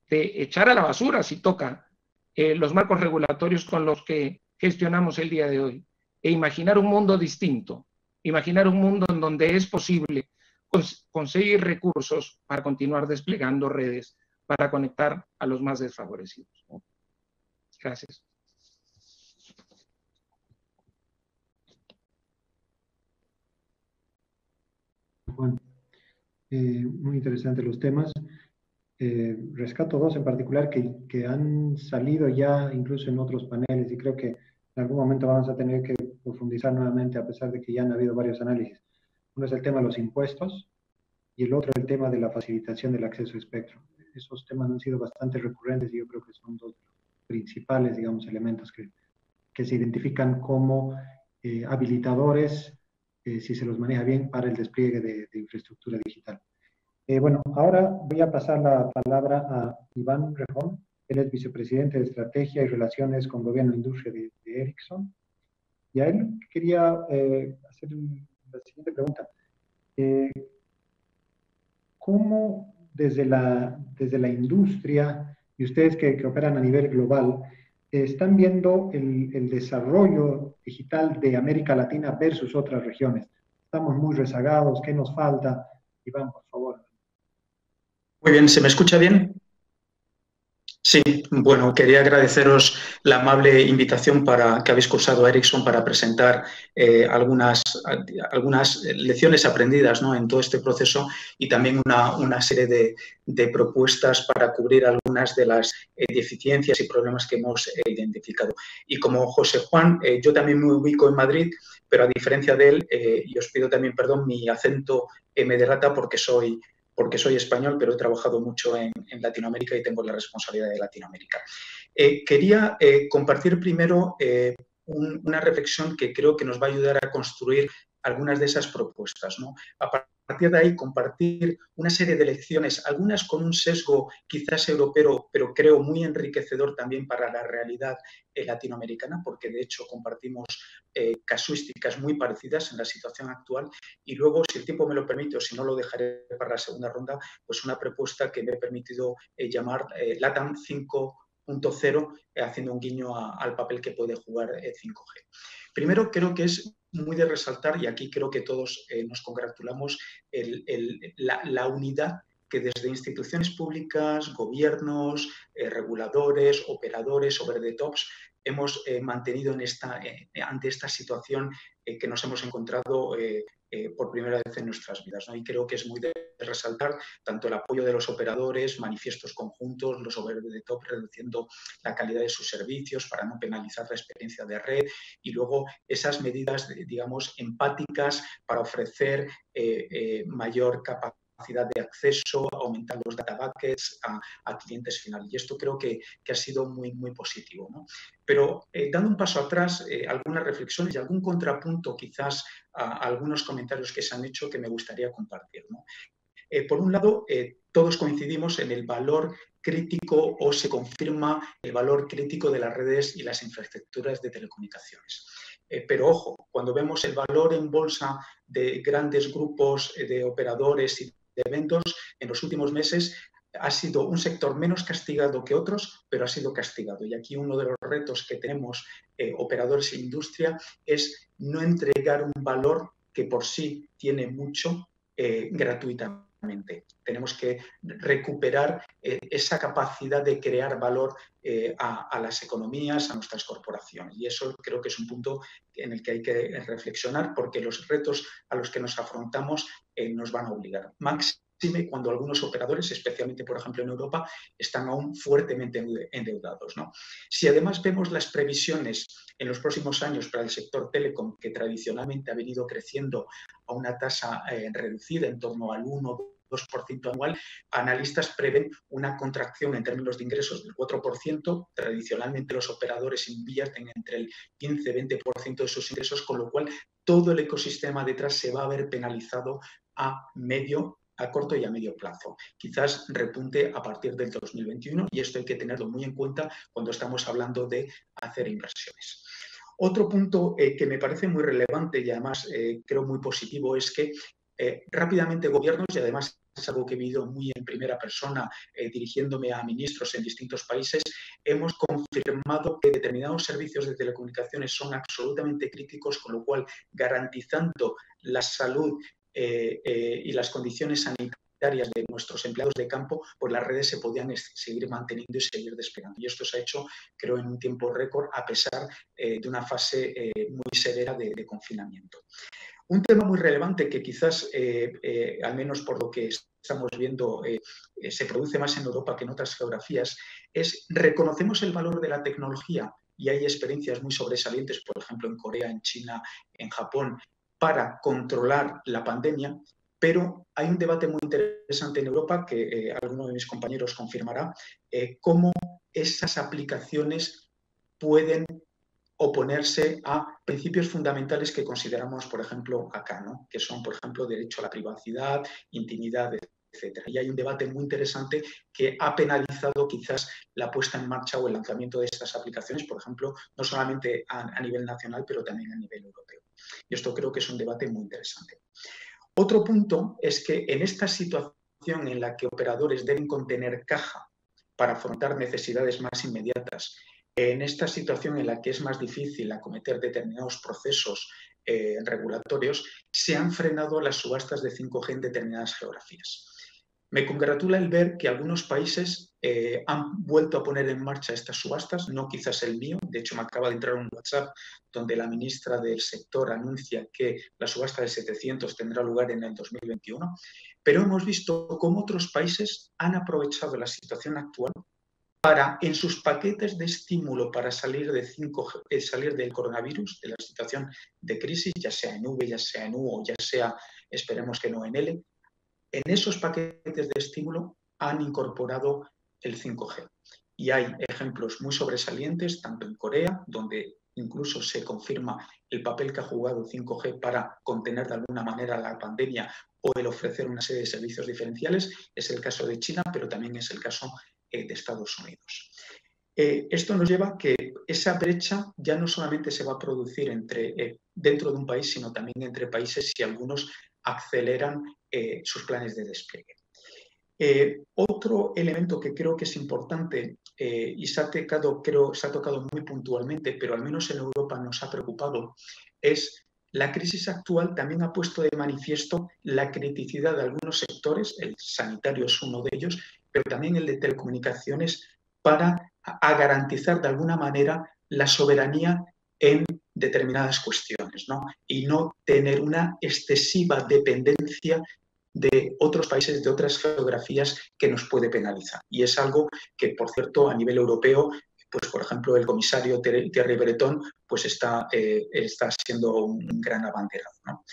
de echar a la basura, si toca, los marcos regulatorios con los que gestionamos el día de hoy e imaginar un mundo distinto, imaginar un mundo en donde es posible conseguir recursos para continuar desplegando redes para conectar a los más desfavorecidos. Gracias. Juan, muy interesantes los temas. Rescato dos en particular que han salido ya incluso en otros paneles y creo que en algún momento vamos a tener que profundizar nuevamente a pesar de que ya han habido varios análisis. Uno es el tema de los impuestos y el otro el tema de la facilitación del acceso a espectro. Esos temas han sido bastante recurrentes y yo creo que son dos principales, digamos, elementos que se identifican como habilitadores, si se los maneja bien, para el despliegue de infraestructura digital. Bueno, ahora voy a pasar la palabra a Iván Rejón. Él es vicepresidente de Estrategia y Relaciones con Gobierno e Industria de Ericsson. Y a él quería hacer la siguiente pregunta. ¿Cómo desde la industria, y ustedes que operan a nivel global, están viendo el desarrollo digital de América Latina versus otras regiones? ¿Estamos muy rezagados? ¿Qué nos falta? Iván, por favor. Muy bien, ¿se me escucha bien? Sí, bueno, quería agradeceros la amable invitación que habéis cursado a Ericsson para presentar algunas lecciones aprendidas, ¿no?, en todo este proceso y también una serie de propuestas para cubrir algunas de las deficiencias y problemas que hemos identificado. Y como José Juan, yo también me ubico en Madrid, pero a diferencia de él, y os pido también perdón, mi acento me delata porque soy español, pero he trabajado mucho en Latinoamérica y tengo la responsabilidad de Latinoamérica. Quería compartir primero una reflexión que creo que nos va a ayudar a construir algunas de esas propuestas, ¿no? A partir de ahí, compartir una serie de lecciones, algunas con un sesgo quizás europeo, pero creo muy enriquecedor también para la realidad latinoamericana, porque de hecho compartimos casuísticas muy parecidas en la situación actual. Y luego, si el tiempo me lo permite, o si no, lo dejaré para la segunda ronda, pues una propuesta que me he permitido llamar LATAM 5.0, haciendo un guiño al papel que puede jugar 5G. Primero, creo que es muy de resaltar, y aquí creo que todos nos congratulamos, la unidad que desde instituciones públicas, gobiernos, reguladores, operadores, over the tops, hemos mantenido ante esta situación que nos hemos encontrado por primera vez en nuestras vidas, ¿no? Y creo que es muy de resaltar tanto el apoyo de los operadores, manifiestos conjuntos, los over the top reduciendo la calidad de sus servicios para no penalizar la experiencia de red, y luego esas medidas, digamos, empáticas para ofrecer mayor capacidad capacidad de acceso, aumentar los data buckets a clientes finales. Y esto creo que ha sido muy, muy positivo, ¿no? Pero dando un paso atrás, algunas reflexiones y algún contrapunto quizás a algunos comentarios que se han hecho que me gustaría compartir, ¿no? Por un lado, todos coincidimos en el valor crítico o se confirma el valor crítico de las redes y las infraestructuras de telecomunicaciones. Pero ojo, cuando vemos el valor en bolsa de grandes grupos de operadores y de eventos, en los últimos meses ha sido un sector menos castigado que otros, pero ha sido castigado. Y aquí uno de los retos que tenemos operadores e industria es no entregar un valor que por sí tiene mucho gratuitamente. Tenemos que recuperar esa capacidad de crear valor a las economías, a nuestras corporaciones. Y eso creo que es un punto en el que hay que reflexionar, porque los retos a los que nos afrontamos nos van a obligar. Máxime cuando algunos operadores, especialmente por ejemplo en Europa, están aún fuertemente endeudados, ¿no? Si además vemos las previsiones en los próximos años para el sector telecom, que tradicionalmente ha venido creciendo a una tasa reducida en torno al 1-2% anual, analistas prevén una contracción en términos de ingresos del 4%. Tradicionalmente los operadores invierten entre el 15-20% de sus ingresos, con lo cual todo el ecosistema detrás se va a ver penalizado a corto y a medio plazo. Quizás repunte a partir del 2021 y esto hay que tenerlo muy en cuenta cuando estamos hablando de hacer inversiones. Otro punto que me parece muy relevante y además creo muy positivo es que rápidamente gobiernos, y además es algo que he vivido muy en primera persona dirigiéndome a ministros en distintos países, hemos confirmado que determinados servicios de telecomunicaciones son absolutamente críticos, con lo cual garantizando la salud y las condiciones sanitarias de nuestros empleados de campo, pues las redes se podían seguir manteniendo y seguir desplegando. Y esto se ha hecho, creo, en un tiempo récord, a pesar de una fase muy severa de confinamiento. Un tema muy relevante que quizás, al menos por lo que estamos viendo, se produce más en Europa que en otras geografías, es reconocemos el valor de la tecnología y hay experiencias muy sobresalientes, por ejemplo, en Corea, en China, en Japón, para controlar la pandemia, pero hay un debate muy interesante en Europa que alguno de mis compañeros confirmará, cómo esas aplicaciones pueden oponerse a principios fundamentales que consideramos, por ejemplo, acá, ¿no? Que son, por ejemplo, derecho a la privacidad, intimidad, etcétera. Y hay un debate muy interesante que ha penalizado quizás la puesta en marcha o el lanzamiento de estas aplicaciones, por ejemplo, no solamente a nivel nacional, pero también a nivel europeo. Y esto creo que es un debate muy interesante. Otro punto es que en esta situación en la que operadores deben contener caja para afrontar necesidades más inmediatas, en esta situación en la que es más difícil acometer determinados procesos regulatorios, se han frenado las subastas de 5G en determinadas geografías. Me congratula el ver que algunos países han vuelto a poner en marcha estas subastas, no quizás el mío. De hecho, me acaba de entrar un WhatsApp donde la ministra del sector anuncia que la subasta de 700 tendrá lugar en el 2021, pero hemos visto cómo otros países han aprovechado la situación actual para, en sus paquetes de estímulo para salir de 5G, salir del coronavirus, de la situación de crisis, ya sea en V, ya sea en U o ya sea, esperemos que no en L, en esos paquetes de estímulo han incorporado el 5G. Y hay ejemplos muy sobresalientes, tanto en Corea, donde incluso se confirma el papel que ha jugado el 5G para contener de alguna manera la pandemia o el ofrecer una serie de servicios diferenciales. Es el caso de China, pero también es el caso de Estados Unidos. Esto nos lleva a que esa brecha ya no solamente se va a producir dentro de un país, sino también entre países si algunos aceleran sus planes de despliegue. Otro elemento que creo que es importante y se ha tocado muy puntualmente, pero al menos en Europa nos ha preocupado, es la crisis actual también ha puesto de manifiesto la criticidad de algunos sectores, el sanitario es uno de ellos, pero también el de telecomunicaciones, para garantizar de alguna manera la soberanía en determinadas cuestiones, ¿no? Y no tener una excesiva dependencia de otros países, de otras geografías que nos puede penalizar. Y es algo que, por cierto, a nivel europeo, pues por ejemplo, el comisario Thierry Breton pues está siendo un gran abanderado, ¿no?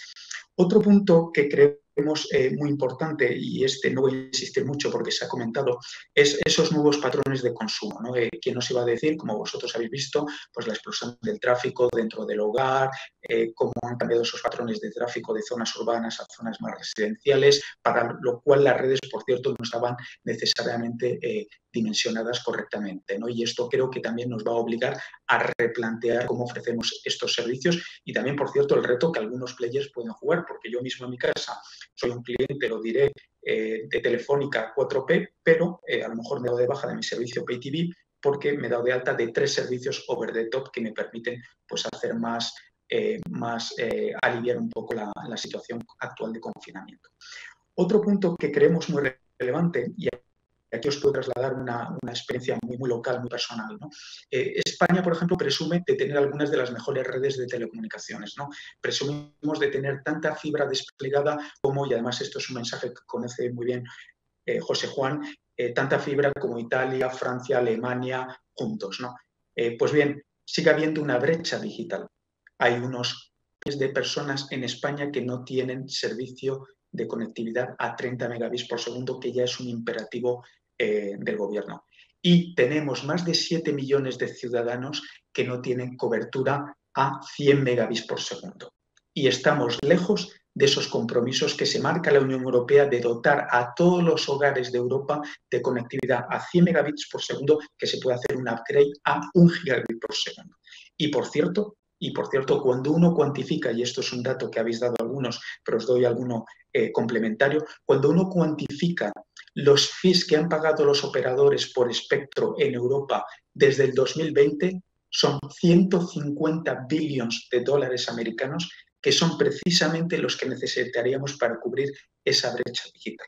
Otro punto que creo muy importante, y no voy a insistir mucho porque se ha comentado, es esos nuevos patrones de consumo, ¿no? ¿Quién nos iba a decir, como vosotros habéis visto, pues la explosión del tráfico dentro del hogar, cómo han cambiado esos patrones de tráfico de zonas urbanas a zonas más residenciales, para lo cual las redes, por cierto, no estaban necesariamente dimensionadas correctamente, ¿no? Y esto creo que también nos va a obligar a replantear cómo ofrecemos estos servicios y también, por cierto, el reto que algunos players pueden jugar, porque yo mismo en mi casa soy un cliente, lo diré, de Telefónica 4P, pero a lo mejor me he dado de baja de mi servicio Pay TV porque me he dado de alta de 3 servicios over the top que me permiten pues, hacer aliviar un poco la situación actual de confinamiento. Otro punto que creemos muy relevante, y aquí os puedo trasladar una experiencia muy local, muy personal, ¿no? España, por ejemplo, presume de tener algunas de las mejores redes de telecomunicaciones, ¿no? Presumimos de tener tanta fibra desplegada como, y además esto es un mensaje que conoce muy bien José Juan, tanta fibra como Italia, Francia, Alemania, juntos, ¿no? Pues bien, sigue habiendo una brecha digital. Hay unos millones de personas en España que no tienen servicio de conectividad a 30 megabits por segundo, que ya es un imperativo del gobierno. Y tenemos más de 7 millones de ciudadanos que no tienen cobertura a 100 megabits por segundo. Y estamos lejos de esos compromisos que se marca la Unión Europea de dotar a todos los hogares de Europa de conectividad a 100 megabits por segundo, que se puede hacer un upgrade a 1 gigabit por segundo. Y por cierto, cuando uno cuantifica, y esto es un dato que habéis dado algunos, pero os doy alguno complementario, cuando uno cuantifica los fees que han pagado los operadores por espectro en Europa desde el 2020, son 150 billones de dólares americanos, que son precisamente los que necesitaríamos para cubrir esa brecha digital.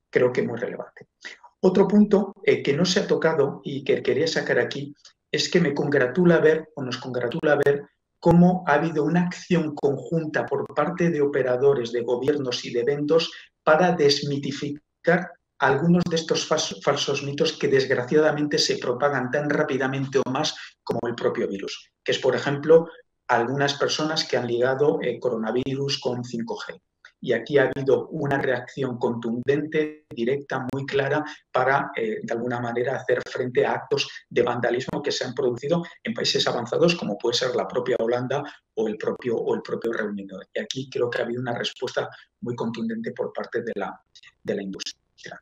Creo que es muy relevante. Otro punto que no se ha tocado y que quería sacar aquí es que nos congratula ver cómo ha habido una acción conjunta por parte de operadores, de gobiernos y de vendors para desmitificar algunos de estos falsos mitos que desgraciadamente se propagan tan rápidamente o más como el propio virus, que es, por ejemplo, algunas personas que han ligado coronavirus con 5G. Y aquí ha habido una reacción contundente, directa, muy clara para, de alguna manera, hacer frente a actos de vandalismo que se han producido en países avanzados como puede ser la propia Holanda o el propio Reino Unido. Y aquí creo que ha habido una respuesta muy contundente por parte de la industria.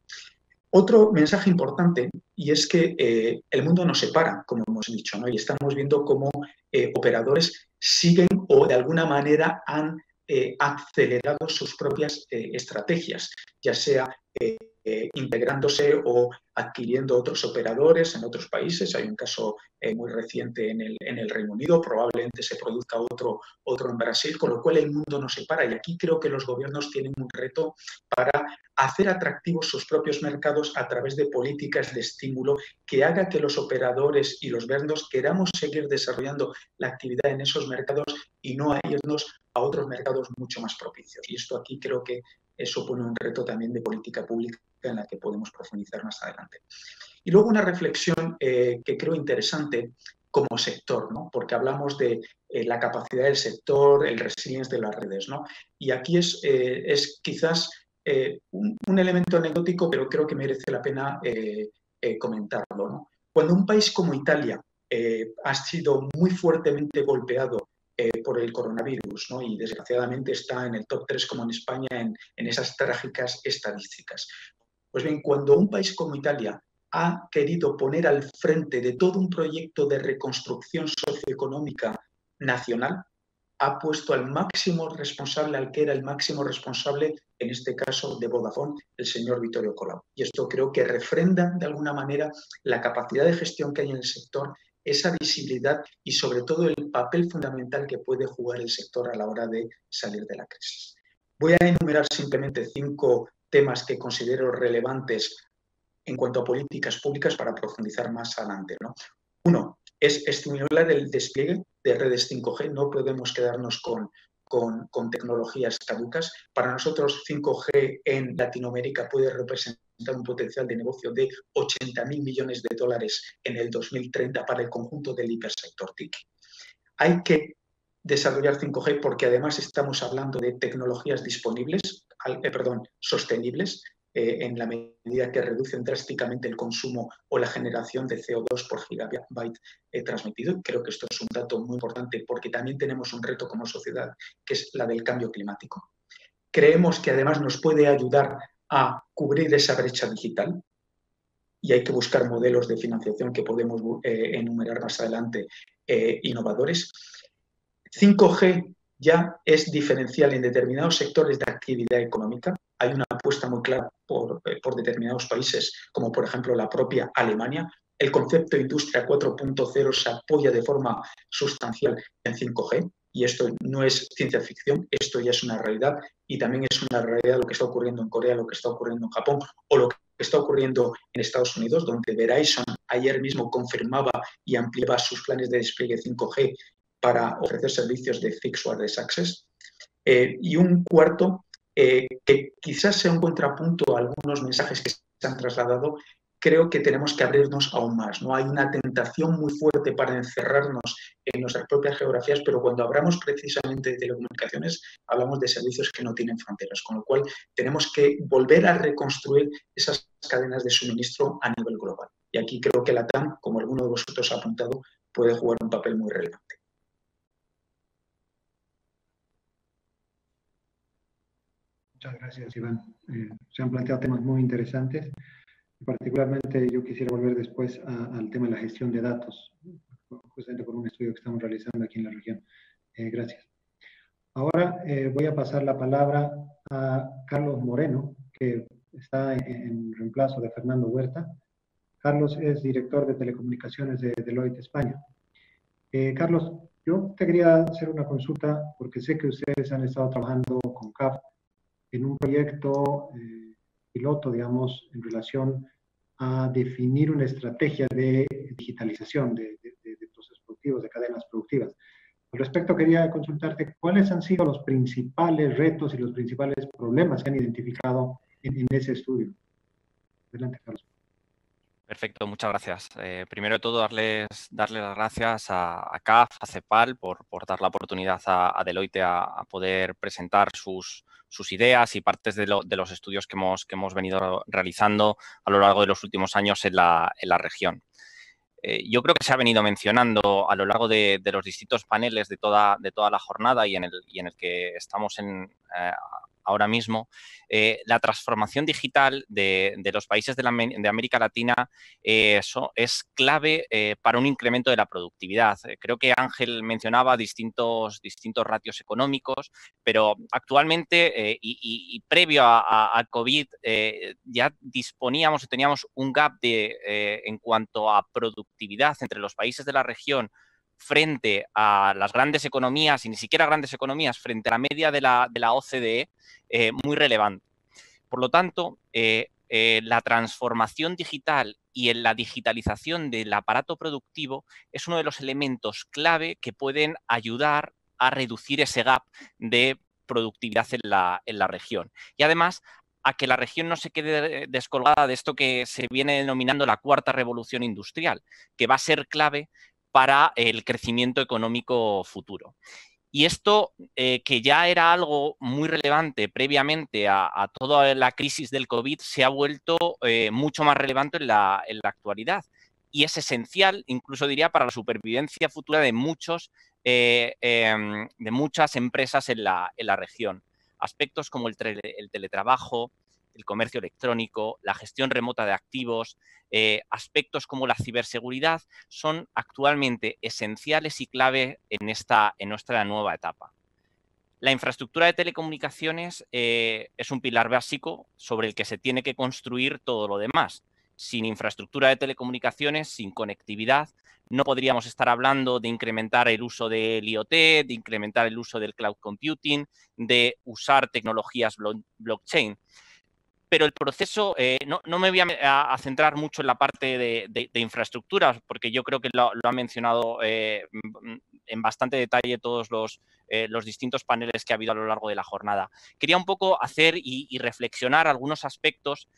Otro mensaje importante, y es que el mundo no se para, como hemos dicho, ¿no? Y estamos viendo cómo operadores siguen o de alguna manera han acelerado sus propias estrategias, ya sea integrándose o adquiriendo otros operadores en otros países. Hay un caso muy reciente en el Reino Unido, probablemente se produzca otro en Brasil, con lo cual el mundo no se para. Y aquí creo que los gobiernos tienen un reto para hacer atractivos sus propios mercados a través de políticas de estímulo que haga que los operadores y los vendors queramos seguir desarrollando la actividad en esos mercados y no a irnos a otros mercados mucho más propicios. Y esto aquí creo que supone un reto también de política pública en la que podemos profundizar más adelante. Y luego una reflexión que creo interesante como sector, ¿no? Porque hablamos de la capacidad del sector, el resilience de las redes, ¿no? Y aquí es quizás un elemento anecdótico, pero creo que merece la pena comentarlo, ¿no? Cuando un país como Italia ha sido muy fuertemente golpeado por el coronavirus, ¿no? Y desgraciadamente está en el top 3 como en España en esas trágicas estadísticas. Pues bien, cuando un país como Italia ha querido poner al frente de todo un proyecto de reconstrucción socioeconómica nacional, ha puesto al máximo responsable, al que era el máximo responsable, en este caso de Vodafone, el señor Vittorio Colao. Y esto creo que refrenda de alguna manera la capacidad de gestión que hay en el sector, esa visibilidad y sobre todo el papel fundamental que puede jugar el sector a la hora de salir de la crisis. Voy a enumerar simplemente 5 temas que considero relevantes en cuanto a políticas públicas para profundizar más adelante, ¿no? Uno, es estimular el despliegue de redes 5G. No podemos quedarnos con tecnologías caducas. Para nosotros 5G en Latinoamérica puede representar un potencial de negocio de 80.000 millones de dólares en el 2030 para el conjunto del hipersector TIC. Hay que desarrollar 5G porque además estamos hablando de tecnologías sostenibles, en la medida que reducen drásticamente el consumo o la generación de CO2 por gigabyte transmitido. Creo que esto es un dato muy importante porque también tenemos un reto como sociedad, que es la del cambio climático. Creemos que además nos puede ayudar a cubrir esa brecha digital y hay que buscar modelos de financiación que podemos enumerar más adelante, innovadores. 5G ya es diferencial en determinados sectores de actividad económica. Hay una apuesta muy clara por determinados países, como por ejemplo la propia Alemania. El concepto de Industria 4.0 se apoya de forma sustancial en 5G y esto no es ciencia ficción, esto ya es una realidad y también es una realidad lo que está ocurriendo en Corea, lo que está ocurriendo en Japón o lo que está ocurriendo en Estados Unidos, donde Verizon ayer mismo confirmaba y ampliaba sus planes de despliegue 5G para ofrecer servicios de Fixed Wireless Access. Y un cuarto, que quizás sea un contrapunto a algunos mensajes que se han trasladado, creo que tenemos que abrirnos aún más, ¿no? Hay una tentación muy fuerte para encerrarnos en nuestras propias geografías, pero cuando hablamos precisamente de telecomunicaciones, hablamos de servicios que no tienen fronteras, con lo cual tenemos que volver a reconstruir esas cadenas de suministro a nivel global. Y aquí creo que la TAM, como alguno de vosotros ha apuntado, puede jugar un papel muy relevante. Muchas gracias, Iván. Se han planteado temas muy interesantes. Particularmente yo quisiera volver después al tema de la gestión de datos, justamente por un estudio que estamos realizando aquí en la región. Gracias. Ahora voy a pasar la palabra a Carlos Moreno, que está en reemplazo de Fernando Huerta. Carlos es director de telecomunicaciones de Deloitte España. Carlos, yo te quería hacer una consulta porque sé que ustedes han estado trabajando con CAF en un proyecto piloto, digamos, en relación a definir una estrategia de digitalización de procesos productivos, de cadenas productivas. Al respecto, quería consultarte cuáles han sido los principales retos y los principales problemas que han identificado en ese estudio. Adelante, Carlos. Perfecto, muchas gracias. Primero de todo, darles las gracias a CAF, a CEPAL, por dar la oportunidad a Deloitte a poder presentar sus ideas y partes de los estudios que hemos venido realizando a lo largo de los últimos años en la región. Yo creo que se ha venido mencionando a lo largo de los distintos paneles de toda la jornada y en el que estamos ahora mismo, la transformación digital de los países de América Latina es clave para un incremento de la productividad. Creo que Ángel mencionaba distintos ratios económicos, pero actualmente y previo a COVID ya disponíamos y teníamos un gap en cuanto a productividad entre los países de la región frente a las grandes economías, y ni siquiera grandes economías, frente a la media de la OCDE, muy relevante. Por lo tanto, la transformación digital y en la digitalización del aparato productivo es uno de los elementos clave que pueden ayudar a reducir ese gap de productividad en la región. Y además, a que la región no se quede descolgada de esto que se viene denominando la cuarta revolución industrial, que va a ser clave para el crecimiento económico futuro. Y esto, que ya era algo muy relevante previamente a toda la crisis del COVID, se ha vuelto mucho más relevante en la actualidad. Y es esencial, incluso diría, para la supervivencia futura de muchas empresas en la región. Aspectos como el teletrabajo, el comercio electrónico, la gestión remota de activos, aspectos como la ciberseguridad son actualmente esenciales y clave en nuestra nueva etapa. La infraestructura de telecomunicaciones es un pilar básico sobre el que se tiene que construir todo lo demás. Sin infraestructura de telecomunicaciones, sin conectividad, no podríamos estar hablando de incrementar el uso del IoT, de incrementar el uso del cloud computing, de usar tecnologías blockchain. Pero el proceso, no me voy a centrar mucho en la parte de infraestructuras, porque yo creo que lo han mencionado en bastante detalle todos los distintos paneles que ha habido a lo largo de la jornada. Quería un poco hacer y reflexionar algunos aspectos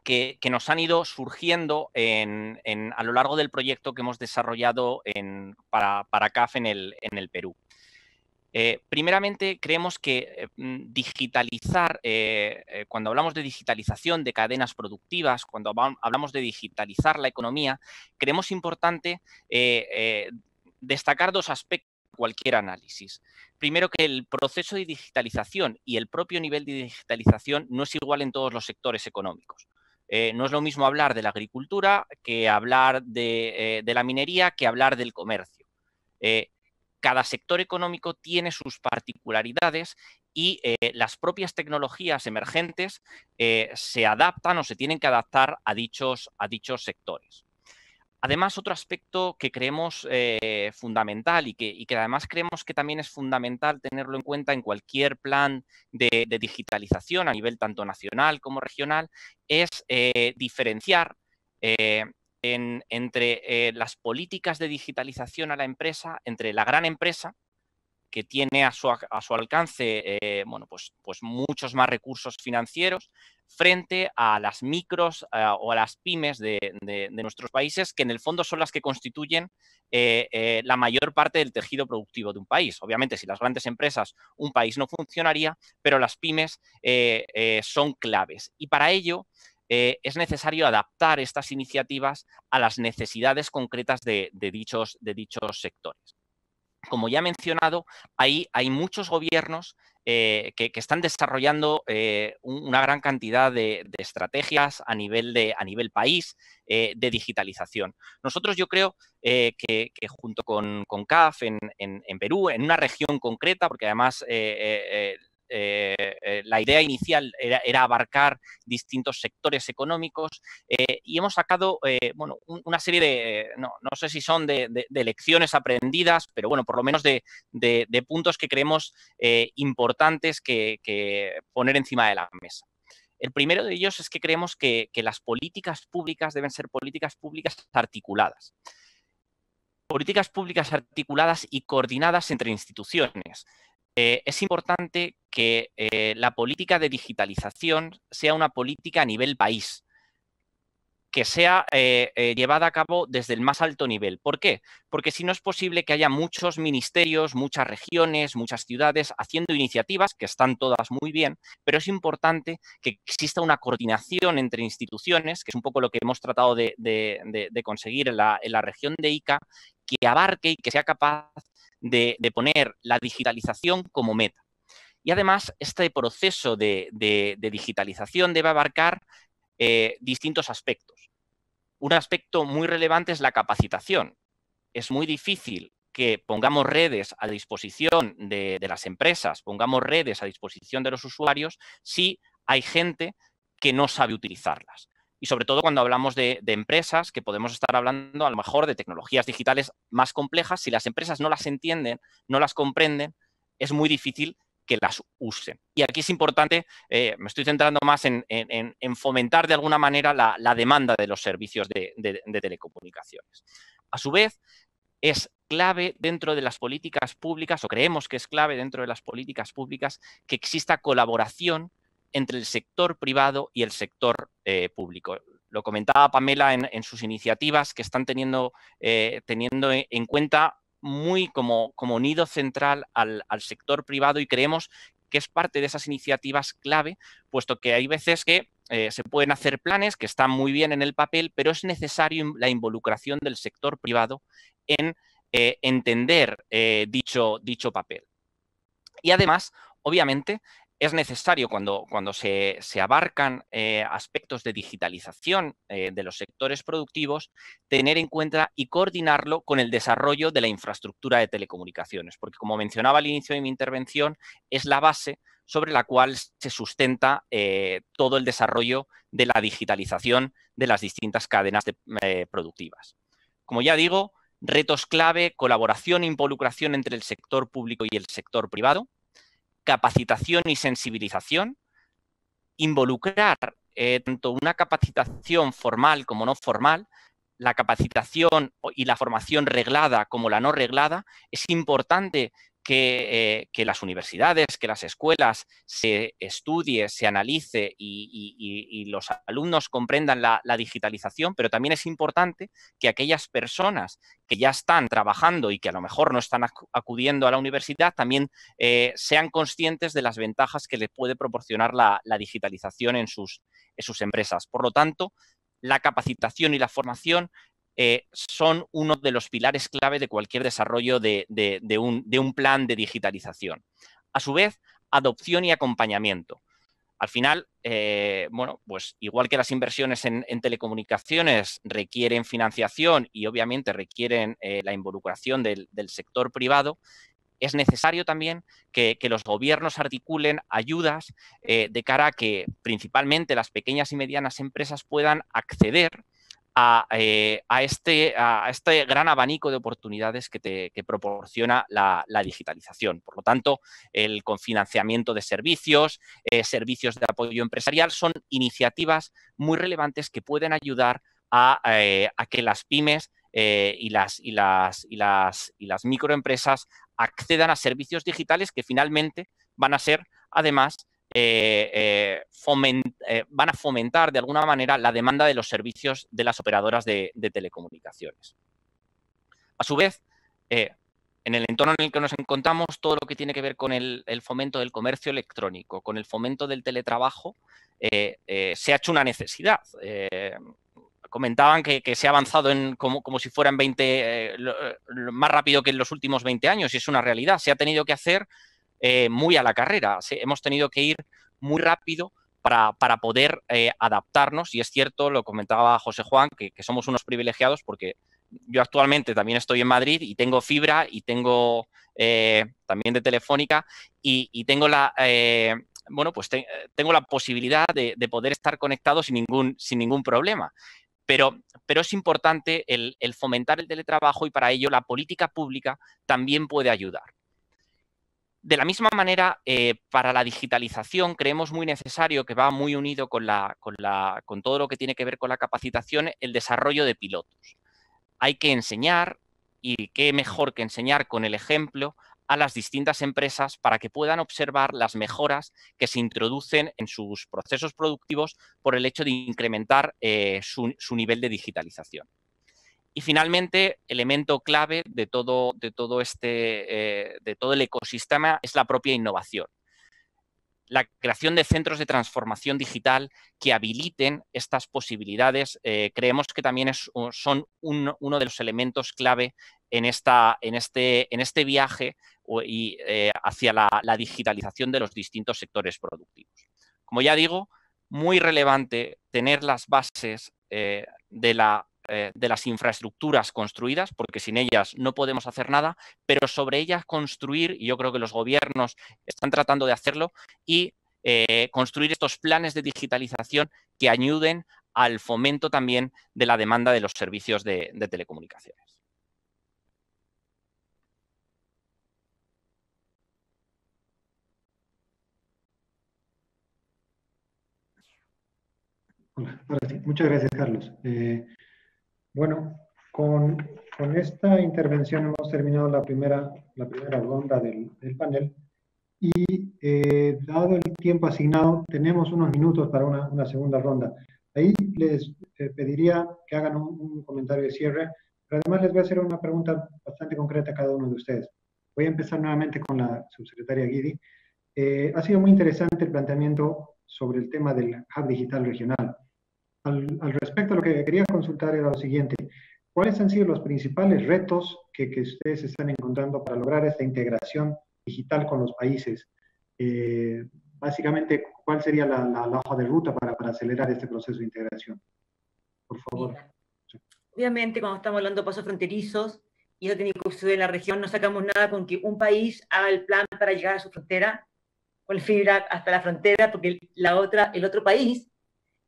que nos han ido surgiendo a lo largo del proyecto que hemos desarrollado para CAF en el Perú. Primeramente, creemos que digitalizar, cuando hablamos de digitalización de cadenas productivas, cuando hablamos de digitalizar la economía, creemos importante destacar dos aspectos de cualquier análisis. Primero, que el proceso de digitalización y el propio nivel de digitalización no es igual en todos los sectores económicos. No es lo mismo hablar de la agricultura que hablar de la minería, que hablar del comercio. Cada sector económico tiene sus particularidades y las propias tecnologías emergentes se adaptan o se tienen que adaptar a dichos sectores. Además, otro aspecto que creemos fundamental y que además creemos que también es fundamental tenerlo en cuenta en cualquier plan de digitalización a nivel tanto nacional como regional es diferenciar entre las políticas de digitalización a la empresa, entre la gran empresa, que tiene a su alcance bueno, pues muchos más recursos financieros, frente a las micros o a las pymes de nuestros países, que en el fondo son las que constituyen la mayor parte del tejido productivo de un país. Obviamente, si las grandes empresas, un país no funcionaría, pero las pymes son claves. Y para ello es necesario adaptar estas iniciativas a las necesidades concretas de dichos sectores. Como ya he mencionado, hay muchos gobiernos que están desarrollando una gran cantidad de estrategias a nivel país de digitalización. Nosotros, yo creo que junto con CAF en Perú, en una región concreta, porque además la idea inicial era abarcar distintos sectores económicos y hemos sacado bueno, una serie de, no sé si son de lecciones aprendidas, pero bueno, por lo menos de puntos que creemos importantes que poner encima de la mesa. El primero de ellos es que creemos que las políticas públicas deben ser políticas públicas articuladas. Políticas públicas articuladas y coordinadas entre instituciones. Es importante que la política de digitalización sea una política a nivel país, que sea llevada a cabo desde el más alto nivel. ¿Por qué? Porque si no es posible que haya muchos ministerios, muchas regiones, muchas ciudades haciendo iniciativas, que están todas muy bien, pero es importante que exista una coordinación entre instituciones, que es un poco lo que hemos tratado de conseguir en la región de Ica, que abarque y que sea capaz de poner la digitalización como meta. Y además, este proceso de digitalización debe abarcar distintos aspectos. Un aspecto muy relevante es la capacitación. Es muy difícil que pongamos redes a disposición de las empresas, pongamos redes a disposición de los usuarios, si hay gente que no sabe utilizarlas. Y sobre todo cuando hablamos de empresas, que podemos estar hablando a lo mejor de tecnologías digitales más complejas, si las empresas no las entienden, no las comprenden, es muy difícil que las usen. Y aquí es importante, me estoy centrando más en fomentar de alguna manera la demanda de los servicios de telecomunicaciones. A su vez, es clave dentro de las políticas públicas, o creemos que es clave dentro de las políticas públicas, que exista colaboración entre el sector privado y el sector público. Lo comentaba Pamela en sus iniciativas, que están teniendo en cuenta muy como nido central al sector privado, y creemos que es parte de esas iniciativas clave, puesto que hay veces que se pueden hacer planes que están muy bien en el papel, pero es necesario la involucración del sector privado en entender dicho papel. Y además, obviamente, es necesario cuando se abarcan aspectos de digitalización de los sectores productivos, tener en cuenta y coordinarlo con el desarrollo de la infraestructura de telecomunicaciones, porque como mencionaba al inicio de mi intervención, es la base sobre la cual se sustenta todo el desarrollo de la digitalización de las distintas cadenas productivas. Como ya digo, retos clave, colaboración e involucración entre el sector público y el sector privado, capacitación y sensibilización, involucrar tanto una capacitación formal como no formal, la capacitación y la formación reglada como la no reglada. Es importante que las universidades, que las escuelas se estudie, se analice y los alumnos comprendan la digitalización, pero también es importante que aquellas personas que ya están trabajando y que a lo mejor no están acudiendo a la universidad también sean conscientes de las ventajas que les puede proporcionar la digitalización en sus empresas. Por lo tanto, la capacitación y la formación son uno de los pilares clave de cualquier desarrollo de un plan de digitalización. A su vez, adopción y acompañamiento. Al final, bueno, pues igual que las inversiones en telecomunicaciones requieren financiación y obviamente requieren la involucración del sector privado, es necesario también que los gobiernos articulen ayudas de cara a que principalmente las pequeñas y medianas empresas puedan acceder a este gran abanico de oportunidades que proporciona la digitalización. Por lo tanto, el confinanciamiento de servicios, servicios de apoyo empresarial, son iniciativas muy relevantes que pueden ayudar a que las pymes y las microempresas accedan a servicios digitales que finalmente van a ser, además, van a fomentar de alguna manera la demanda de los servicios de las operadoras de telecomunicaciones. A su vez, en el entorno en el que nos encontramos, todo lo que tiene que ver con el fomento del comercio electrónico, con el fomento del teletrabajo, se ha hecho una necesidad. Comentaban que se ha avanzado como si fueran 20, más rápido que en los últimos 20 años, y es una realidad. Se ha tenido que hacer muy a la carrera. Hemos tenido que ir muy rápido para poder adaptarnos, y es cierto, lo comentaba José Juan, que somos unos privilegiados porque yo actualmente también estoy en Madrid y tengo fibra y tengo también de Telefónica y tengo bueno, pues tengo la posibilidad de poder estar conectado sin ningún problema. Pero es importante el fomentar el teletrabajo, y para ello la política pública también puede ayudar. De la misma manera, para la digitalización creemos muy necesario, que va muy unido con todo lo que tiene que ver con la capacitación, el desarrollo de pilotos. Hay que enseñar, y qué mejor que enseñar con el ejemplo, a las distintas empresas para que puedan observar las mejoras que se introducen en sus procesos productivos por el hecho de incrementar su nivel de digitalización. Y finalmente, elemento clave de todo el ecosistema es la propia innovación. La creación de centros de transformación digital que habiliten estas posibilidades, creemos que también son uno de los elementos clave en este viaje hacia la digitalización de los distintos sectores productivos. Como ya digo, muy relevante tener las bases de las infraestructuras construidas, porque sin ellas no podemos hacer nada, pero sobre ellas construir, y yo creo que los gobiernos están tratando de hacerlo, y construir estos planes de digitalización que ayuden al fomento también de la demanda de los servicios de telecomunicaciones. Hola, ahora sí. Muchas gracias, Carlos. Bueno, con esta intervención hemos terminado la primera ronda del panel, y dado el tiempo asignado, tenemos unos minutos para una segunda ronda. Ahí les pediría que hagan un comentario de cierre, pero además les voy a hacer una pregunta bastante concreta a cada uno de ustedes. Voy a empezar nuevamente con la subsecretaria Guidi. Ha sido muy interesante el planteamiento sobre el tema del Hub Digital Regional. Al respecto, lo que quería consultar era lo siguiente: ¿cuáles han sido los principales retos que ustedes están encontrando para lograr esta integración digital con los países? Básicamente, ¿cuál sería la hoja de ruta para acelerar este proceso de integración? Por favor. Obviamente, cuando estamos hablando de pasos fronterizos, y eso tiene que suceder en la región, no sacamos nada con que un país haga el plan para llegar a su frontera, con fibra hasta la frontera, porque el otro país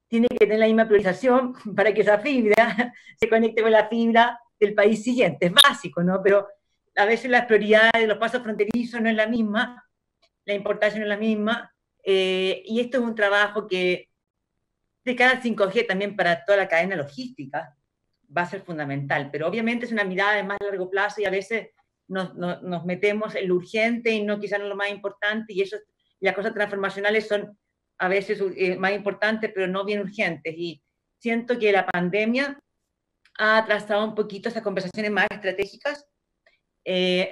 tiene que tener la misma priorización para que esa fibra se conecte con la fibra del país siguiente. Es básico, ¿no? Pero a veces las prioridades de los pasos fronterizos no es la misma, la importancia no es la misma, y esto es un trabajo que, de cara al 5G también para toda la cadena logística, va a ser fundamental, pero obviamente es una mirada de más largo plazo, y a veces nos metemos en lo urgente y no quizás en lo más importante, y las cosas transformacionales son a veces más importantes, pero no bien urgentes. Y siento que la pandemia ha atrasado un poquito esas conversaciones más estratégicas.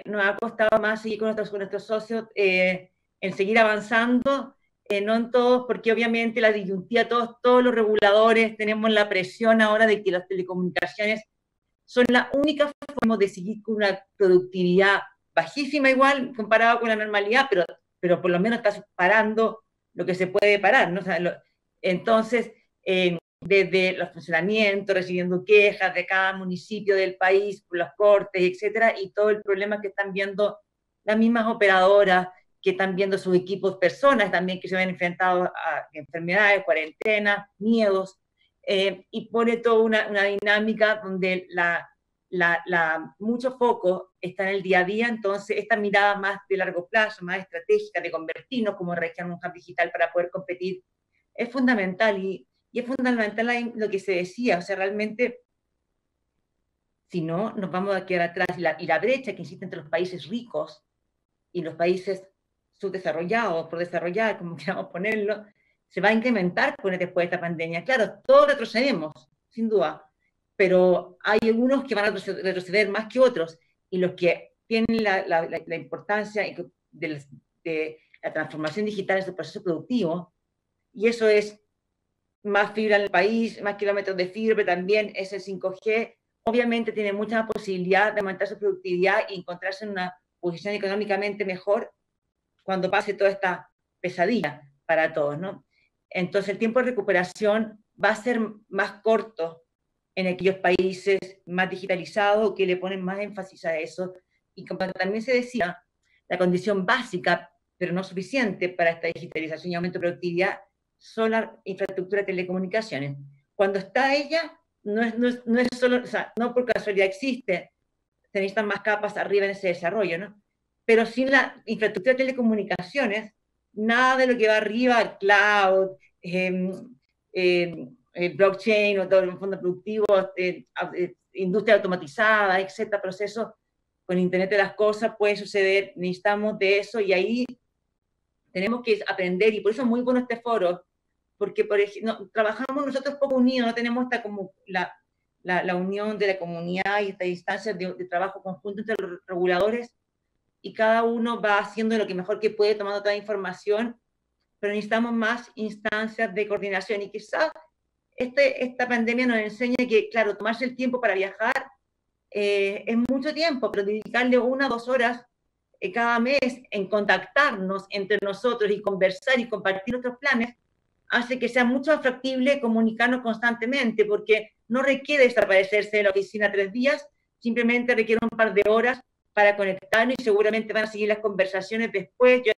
Nos ha costado más seguir con nuestros socios en seguir avanzando, no en todos, porque obviamente la disyuntiva, todos los reguladores tenemos la presión ahora de que las telecomunicaciones son la única forma de seguir con una productividad bajísima igual comparado con la normalidad, pero por lo menos está parando lo que se puede parar, ¿no? O sea, entonces, desde los funcionamientos, recibiendo quejas de cada municipio del país, por las cortes, etcétera, y todo el problema que están viendo las mismas operadoras, que están viendo sus equipos, personas también que se ven enfrentados a enfermedades, cuarentenas, miedos, y pone toda una dinámica donde mucho foco está en el día a día. Entonces esta mirada más de largo plazo, más estratégica, de convertirnos como región en un hub digital para poder competir, es fundamental. Y es fundamental lo que se decía, o sea, realmente, si no, nos vamos a quedar atrás. Y la brecha que existe entre los países ricos y los países subdesarrollados, por desarrollar, como queramos ponerlo, se va a incrementar después de esta pandemia. Claro, todos retrocedemos, sin duda, pero hay algunos que van a retroceder más que otros, y los que tienen la importancia de la transformación digital en su proceso productivo, y eso es más fibra en el país, más kilómetros de fibra, también es el 5G, obviamente tiene mucha más posibilidad de aumentar su productividad y encontrarse en una posición económicamente mejor cuando pase toda esta pesadilla para todos, ¿no? Entonces el tiempo de recuperación va a ser más corto en aquellos países más digitalizados, que le ponen más énfasis a eso, y como también se decía, la condición básica, pero no suficiente para esta digitalización y aumento de productividad, son la infraestructura de telecomunicaciones. Cuando está ella, no es solo, o sea, no por casualidad existe, se necesitan más capas arriba en ese desarrollo, ¿no? Pero sin la infraestructura de telecomunicaciones, nada de lo que va arriba, el cloud, blockchain o todo el fondo productivo, industria automatizada, etcétera, procesos con Internet de las cosas, puede suceder. Necesitamos de eso, y ahí tenemos que aprender, y por eso es muy bueno este foro, porque por ejemplo, trabajamos nosotros poco unidos, no tenemos esta como la unión de la comunidad y esta instancia de trabajo conjunto entre los reguladores, y cada uno va haciendo lo que mejor que puede, tomando toda la información, pero necesitamos más instancias de coordinación. Y quizás esta pandemia nos enseña que, claro, tomarse el tiempo para viajar es mucho tiempo, pero dedicarle 1 o 2 horas cada mes en contactarnos entre nosotros y conversar y compartir nuestros planes, hace que sea mucho más factible comunicarnos constantemente, porque no requiere desaparecerse de la oficina 3 días, simplemente requiere un par de horas para conectarnos, y seguramente van a seguir las conversaciones después. Yo,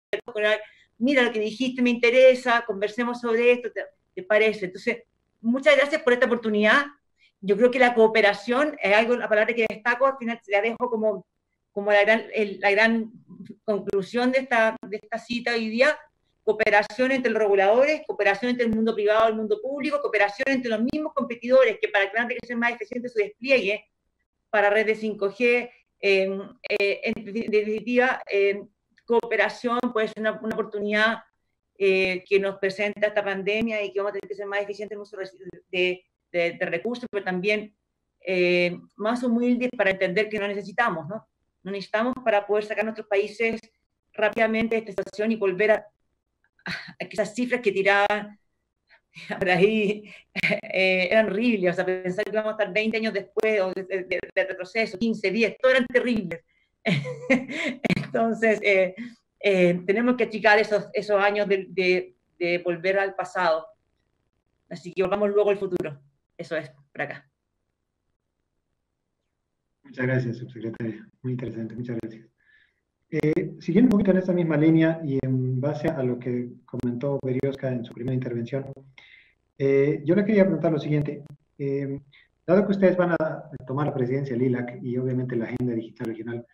mira, lo que dijiste me interesa, conversemos sobre esto, ¿te parece? Entonces, muchas gracias por esta oportunidad. Yo creo que la cooperación es algo, la palabra que destaco, al final la dejo como la gran conclusión de esta cita hoy día: cooperación entre los reguladores, cooperación entre el mundo privado y el mundo público, cooperación entre los mismos competidores, que para que van a tener que ser más eficiente su despliegue para redes 5G, en definitiva, cooperación puede ser una oportunidad que nos presenta esta pandemia, y que vamos a tener que ser más eficientes en el uso de recursos, pero también más humildes para entender que no necesitamos, ¿no? No necesitamos para poder sacar a nuestros países rápidamente de esta situación y volver a esas cifras que tiraban por ahí, eran horribles. O sea, pensar que vamos a estar 20 años después o de retroceso, 15, 10, todo eran terribles. Entonces, tenemos que achicar esos años de volver al pasado. Así que volvamos luego al futuro. Eso es, por acá. Muchas gracias, subsecretaria. Muy interesante, muchas gracias. Siguiendo un poquito en esta misma línea y en base a lo que comentó Berioska en su primera intervención, yo le quería preguntar lo siguiente. Dado que ustedes van a tomar la presidencia del ILAC y obviamente la agenda digital regional,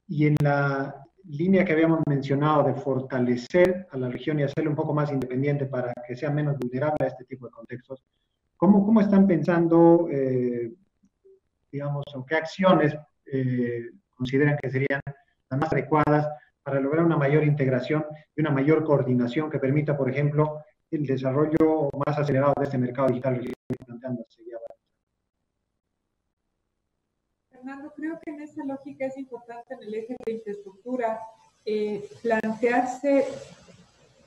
y en la línea que habíamos mencionado de fortalecer a la región y hacerla un poco más independiente para que sea menos vulnerable a este tipo de contextos, ¿cómo están pensando, digamos, o qué acciones consideran que serían las más adecuadas para lograr una mayor integración y una mayor coordinación que permita, por ejemplo, el desarrollo más acelerado de este mercado digital que estoy planteando. Fernando, creo que en esa lógica es importante en el eje de infraestructura plantearse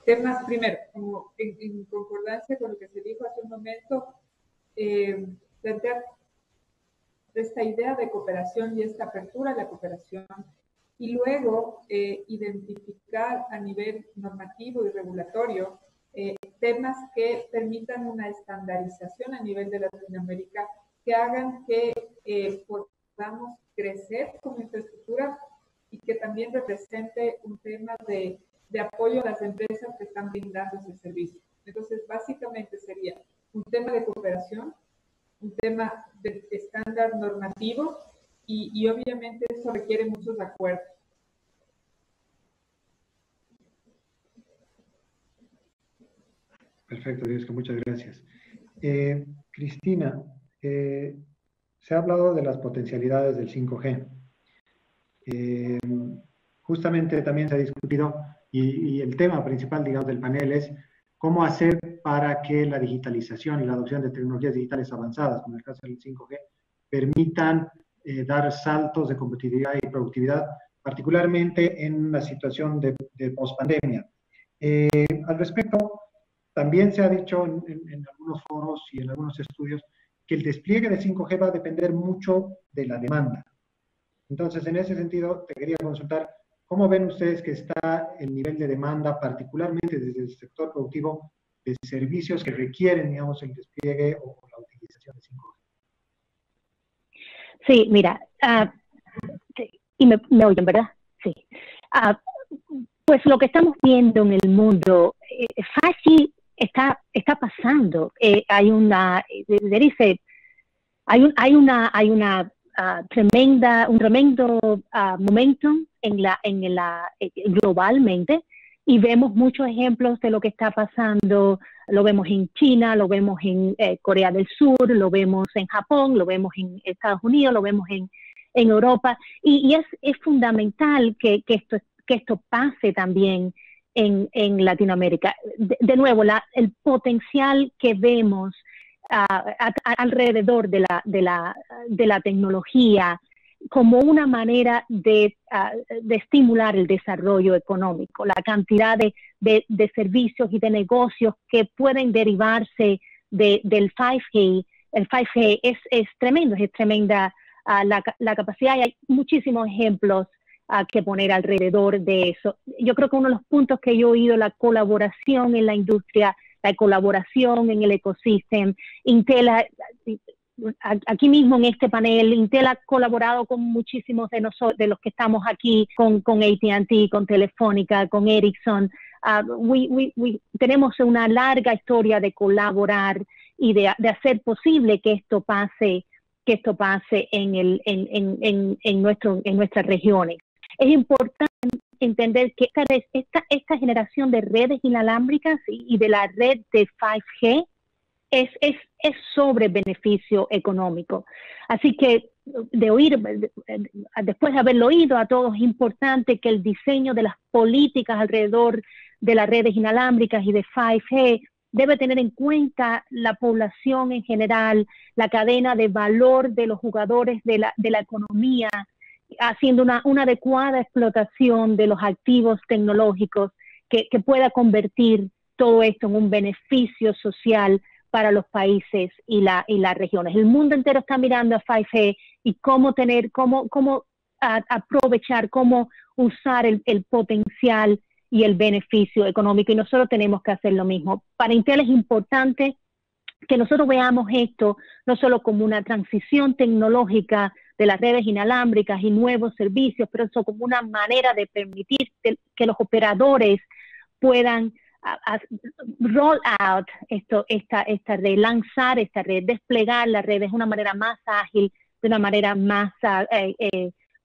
temas, primero, como en concordancia con lo que se dijo hace un momento, plantear esta idea de cooperación y esta apertura a la cooperación, y luego identificar a nivel normativo y regulatorio temas que permitan una estandarización a nivel de Latinoamérica, que hagan que podamos crecer como infraestructura y que también represente un tema de apoyo a las empresas que están brindando ese servicio. Entonces, básicamente sería un tema de cooperación, un tema de estándar normativo y obviamente eso requiere muchos acuerdos. Perfecto, Diosca, muchas gracias. Cristina, se ha hablado de las potencialidades del 5G. Justamente también se ha discutido, y el tema principal, digamos, del panel es cómo hacer para que la digitalización y la adopción de tecnologías digitales avanzadas, como en el caso del 5G, permitan dar saltos de competitividad y productividad, particularmente en una situación de pospandemia. Al respecto, también se ha dicho en algunos foros y en algunos estudios que el despliegue de 5G va a depender mucho de la demanda. Entonces, en ese sentido, te quería consultar, ¿cómo ven ustedes que está el nivel de demanda, particularmente desde el sector productivo, de servicios que requieren, digamos, el despliegue o la utilización de 5G? Sí, mira, y me oyen, ¿verdad? Sí. Pues lo que estamos viendo en el mundo, 5G está pasando. Hay una un tremendo momentum globalmente, y vemos muchos ejemplos de lo que está pasando. Lo vemos en China, lo vemos en Corea del Sur, lo vemos en Japón, lo vemos en Estados Unidos, lo vemos en Europa, y es fundamental que esto pase también en Latinoamérica. De nuevo, el potencial que vemos alrededor de la tecnología como una manera de estimular el desarrollo económico, la cantidad de servicios y de negocios que pueden derivarse del 5G. El 5G es tremendo, es tremenda la capacidad, y hay muchísimos ejemplos que poner alrededor de eso. Yo creo que uno de los puntos que yo he oído, la colaboración en la industria, la colaboración en el ecosistema. Intel, aquí mismo en este panel, Intel ha colaborado con muchísimos de los que estamos aquí, con AT&T, con Telefónica, con Ericsson. Tenemos una larga historia de colaborar y de hacer posible que esto pase en nuestras regiones. Es importante entender que esta generación de redes inalámbricas y de la red de 5G es sobre beneficio económico. Así que después de haberlo oído a todos, es importante que el diseño de las políticas alrededor de las redes inalámbricas y de 5G debe tener en cuenta la población en general, la cadena de valor de los jugadores de la economía, haciendo una adecuada explotación de los activos tecnológicos que pueda convertir todo esto en un beneficio social para los países y las regiones. El mundo entero está mirando a 5G y cómo aprovechar, cómo usar el potencial y el beneficio económico, y nosotros tenemos que hacer lo mismo. Para Intel es importante que nosotros veamos esto no solo como una transición tecnológica de las redes inalámbricas y nuevos servicios, pero eso como una manera de permitir que los operadores puedan roll out esta red, lanzar esta red, desplegar la red de una manera más ágil, de una manera más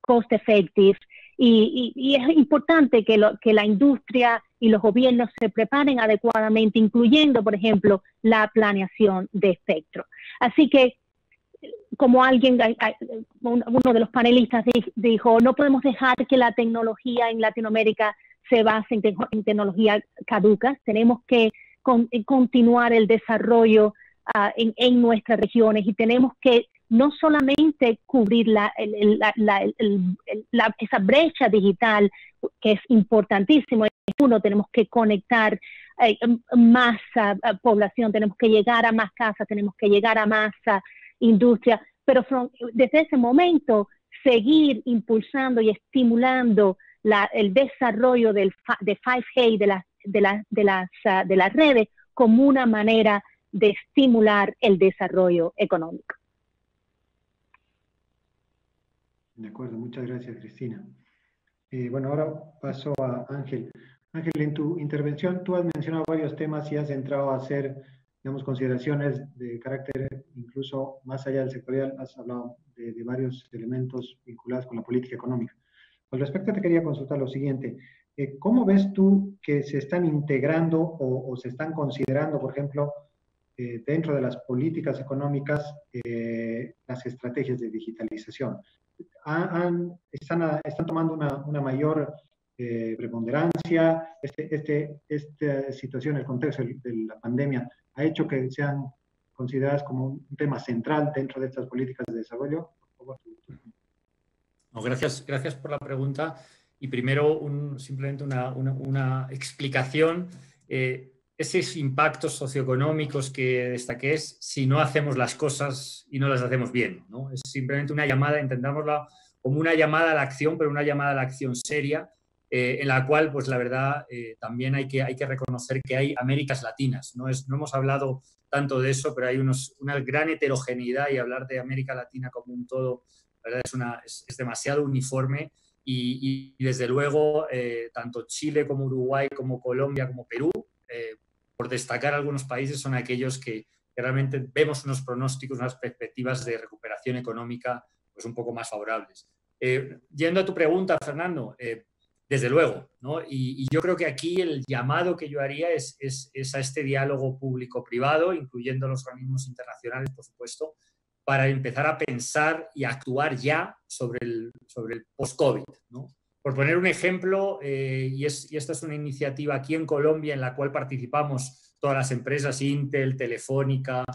cost effective. Y es importante que la industria y los gobiernos se preparen adecuadamente, incluyendo, por ejemplo, la planeación de espectro. Así que como uno de los panelistas dijo, no podemos dejar que la tecnología en Latinoamérica se base en tecnología caduca. Tenemos que continuar el desarrollo en nuestras regiones, y tenemos que no solamente cubrir esa brecha digital, que es importantísimo. Uno, tenemos que conectar más población, tenemos que llegar a más casas, tenemos que llegar a más industria, pero desde ese momento seguir impulsando y estimulando el desarrollo de 5G de las redes como una manera de estimular el desarrollo económico. De acuerdo, muchas gracias, Cristina. Bueno, ahora paso a Ángel. Ángel, en tu intervención tú has mencionado varios temas y has entrado a hacer, digamos, consideraciones de carácter incluso más allá del sectorial. Has hablado de varios elementos vinculados con la política económica. Al respecto te quería consultar lo siguiente. ¿Cómo ves tú que se están integrando o se están considerando, por ejemplo, dentro de las políticas económicas, las estrategias de digitalización? ¿Están tomando una mayor preponderancia? Esta situación, el contexto de la pandemia, ha hecho que sean consideradas como un tema central dentro de estas políticas de desarrollo? Por favor. No, gracias por la pregunta. Y primero, simplemente una explicación. Esos impactos socioeconómicos que destaqué es si no hacemos las cosas y no las hacemos bien, ¿no? Es simplemente una llamada, entendámosla como una llamada a la acción, pero una llamada a la acción seria, en la cual, pues la verdad, también hay que reconocer que hay Américas Latinas. No hemos hablado tanto de eso, pero hay una gran heterogeneidad, y hablar de América Latina como un todo, la verdad, es demasiado uniforme. Y desde luego, tanto Chile como Uruguay, como Colombia, como Perú, por destacar algunos países, son aquellos que realmente vemos unos pronósticos, unas perspectivas de recuperación económica pues un poco más favorables. Yendo a tu pregunta, Fernando, desde luego, ¿no? Y yo creo que aquí el llamado que yo haría es a este diálogo público-privado, incluyendo los organismos internacionales, por supuesto, para empezar a pensar y actuar ya sobre el post-COVID, ¿no? Por poner un ejemplo, y esta es una iniciativa aquí en Colombia en la cual participamos todas las empresas, Intel, Telefónica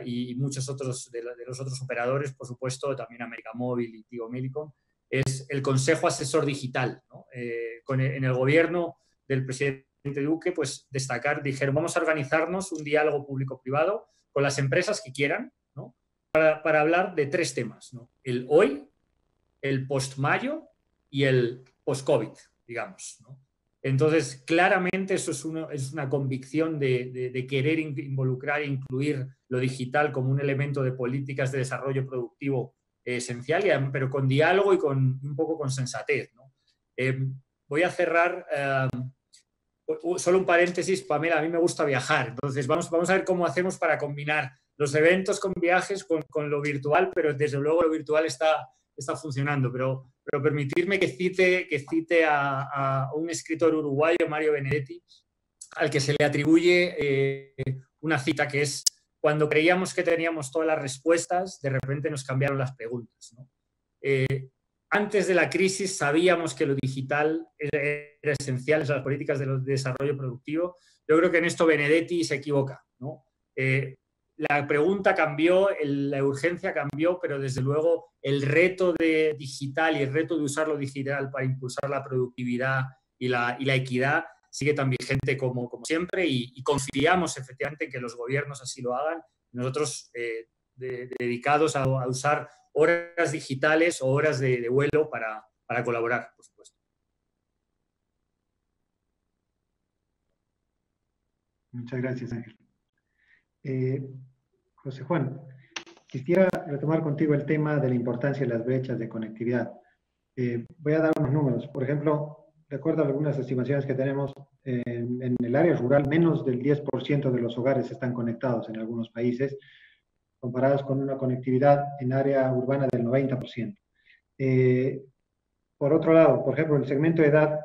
y muchos otros de los otros operadores, por supuesto, también América Móvil y Tigo Millicom, es el Consejo Asesor Digital, ¿no? En el gobierno del presidente Duque, pues dijeron, vamos a organizarnos un diálogo público-privado con las empresas que quieran, ¿no? Para hablar de 3 temas, ¿no? El hoy, el post-mayo y el post-COVID, digamos, ¿no? Entonces, claramente eso es una convicción de querer involucrar e incluir lo digital como un elemento de políticas de desarrollo productivo esencial, pero con diálogo y un poco con sensatez, ¿no? Voy a cerrar, solo un paréntesis, Pamela, a mí me gusta viajar, entonces vamos a ver cómo hacemos para combinar los eventos con viajes con lo virtual, pero desde luego lo virtual está funcionando, pero permitirme que cite a un escritor uruguayo, Mario Benedetti, al que se le atribuye una cita que es: cuando creíamos que teníamos todas las respuestas, de repente nos cambiaron las preguntas, ¿no? Antes de la crisis sabíamos que lo digital era esencial en las políticas de desarrollo productivo. Yo creo que en esto Benedetti se equivoca, ¿no? La pregunta cambió, la urgencia cambió, pero desde luego el reto de digital y el reto de usar lo digital para impulsar la productividad y la equidad sigue tan vigente como siempre, y confiamos efectivamente en que los gobiernos así lo hagan. Nosotros dedicados a usar horas digitales o horas de vuelo para colaborar, por supuesto. Muchas gracias, Ángel. José Juan, quisiera retomar contigo el tema de la importancia de las brechas de conectividad. Voy a dar unos números. Por ejemplo, de acuerdo a algunas estimaciones que tenemos, en el área rural, menos del 10% de los hogares están conectados en algunos países, comparados con una conectividad en área urbana del 90%. Por otro lado, por ejemplo, el segmento de edad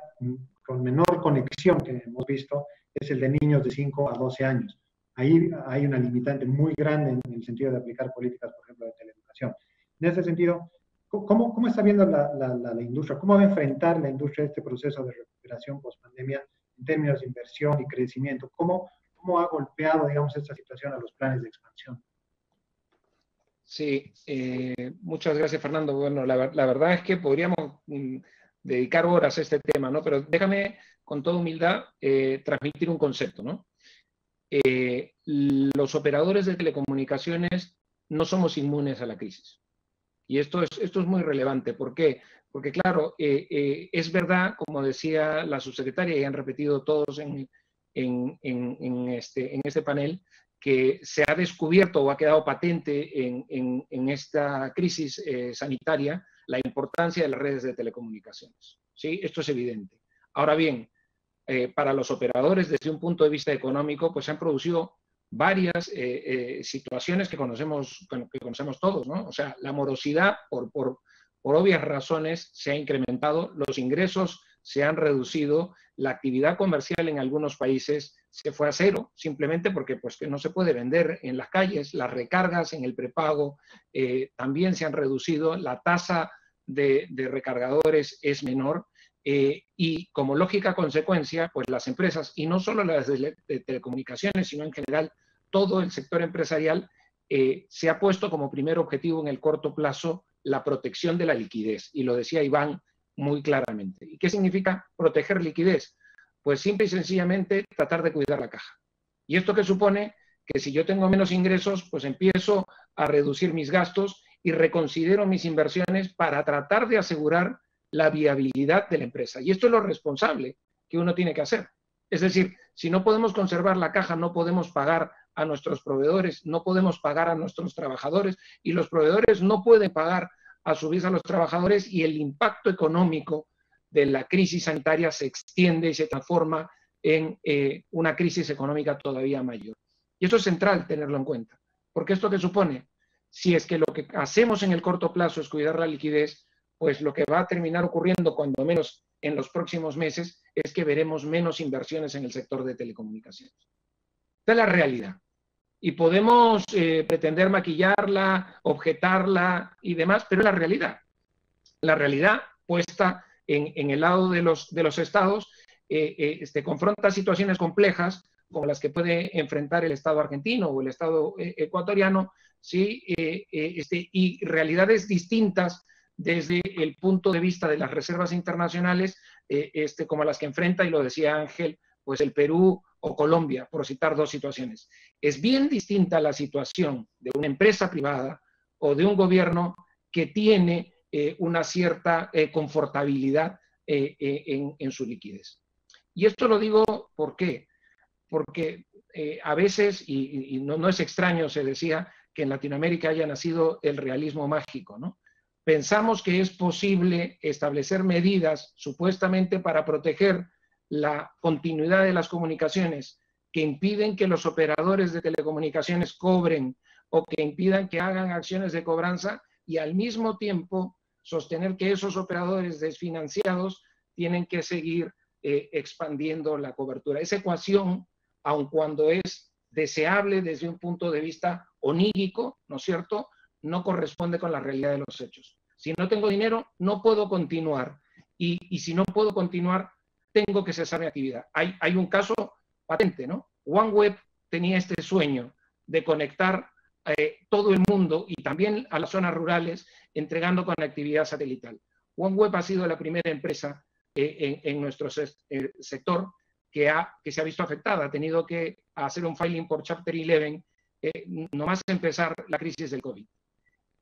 con menor conexión que hemos visto es el de niños de 5 a 12 años. ahí hay una limitante muy grande en el sentido de aplicar políticas, por ejemplo, de teleeducación. En ese sentido, ¿cómo está viendo la industria? ¿Cómo va a enfrentar la industria este proceso de recuperación post-pandemia en términos de inversión y crecimiento? ¿Cómo ha golpeado, digamos, esta situación a los planes de expansión? Sí, muchas gracias, Fernando. Bueno, la verdad es que podríamos dedicar horas a este tema, ¿no? Pero déjame, con toda humildad, transmitir un concepto, ¿no? Los operadores de telecomunicaciones no somos inmunes a la crisis. Y esto es muy relevante. ¿Por qué? Porque, claro, es verdad, como decía la subsecretaria, y han repetido todos en este panel, que se ha descubierto o ha quedado patente en esta crisis sanitaria la importancia de las redes de telecomunicaciones. ¿Sí? Esto es evidente. Ahora bien, para los operadores, desde un punto de vista económico, pues se han producido varias situaciones que conocemos todos, ¿no? O sea, la morosidad, por obvias razones, se ha incrementado, los ingresos se han reducido, la actividad comercial en algunos países se fue a cero, simplemente porque pues, que no se puede vender en las calles, las recargas en el prepago también se han reducido, la tasa de recargadores es menor, y como lógica consecuencia, pues las empresas, y no solo las de telecomunicaciones, sino en general todo el sector empresarial, se ha puesto como primer objetivo en el corto plazo la protección de la liquidez, y lo decía Iván muy claramente. ¿Y qué significa proteger liquidez? Pues simple y sencillamente tratar de cuidar la caja. ¿Y esto qué supone? Que si yo tengo menos ingresos, pues empiezo a reducir mis gastos y reconsidero mis inversiones para tratar de asegurar la viabilidad de la empresa. Y esto es lo responsable que uno tiene que hacer. Es decir, si no podemos conservar la caja, no podemos pagar a nuestros proveedores, no podemos pagar a nuestros trabajadores, y los proveedores no pueden pagar a su vez a los trabajadores, y el impacto económico de la crisis sanitaria se extiende y se transforma en una crisis económica todavía mayor. Y esto es central tenerlo en cuenta, porque esto que supone, si es que lo que hacemos en el corto plazo es cuidar la liquidez, pues lo que va a terminar ocurriendo, cuando menos en los próximos meses, es que veremos menos inversiones en el sector de telecomunicaciones. Esta es la realidad. Y podemos pretender maquillarla, objetarla y demás, pero es la realidad. La realidad puesta en el lado de los estados confronta situaciones complejas como las que puede enfrentar el Estado argentino o el Estado ecuatoriano, ¿sí? Y realidades distintas desde el punto de vista de las reservas internacionales, como las que enfrenta, y lo decía Ángel, pues el Perú o Colombia, por citar dos situaciones. Es bien distinta la situación de una empresa privada o de un gobierno que tiene una cierta confortabilidad en su liquidez. Y esto lo digo, ¿por qué? Porque a veces, y no es extraño, se decía que en Latinoamérica haya nacido el realismo mágico, ¿no? Pensamos que es posible establecer medidas supuestamente para proteger la continuidad de las comunicaciones, que impiden que los operadores de telecomunicaciones cobren o que impidan que hagan acciones de cobranza, y al mismo tiempo sostener que esos operadores desfinanciados tienen que seguir expandiendo la cobertura. Esa ecuación, aun cuando es deseable desde un punto de vista onírico, ¿no es cierto?, no corresponde con la realidad de los hechos. Si no tengo dinero, no puedo continuar. Y si no puedo continuar, tengo que cesar mi actividad. Hay un caso patente, ¿no? OneWeb tenía este sueño de conectar todo el mundo y también a las zonas rurales, entregando conectividad satelital. OneWeb ha sido la primera empresa en nuestro sector que se ha visto afectada. Ha tenido que hacer un filing por Chapter 11, nomás empezar la crisis del COVID.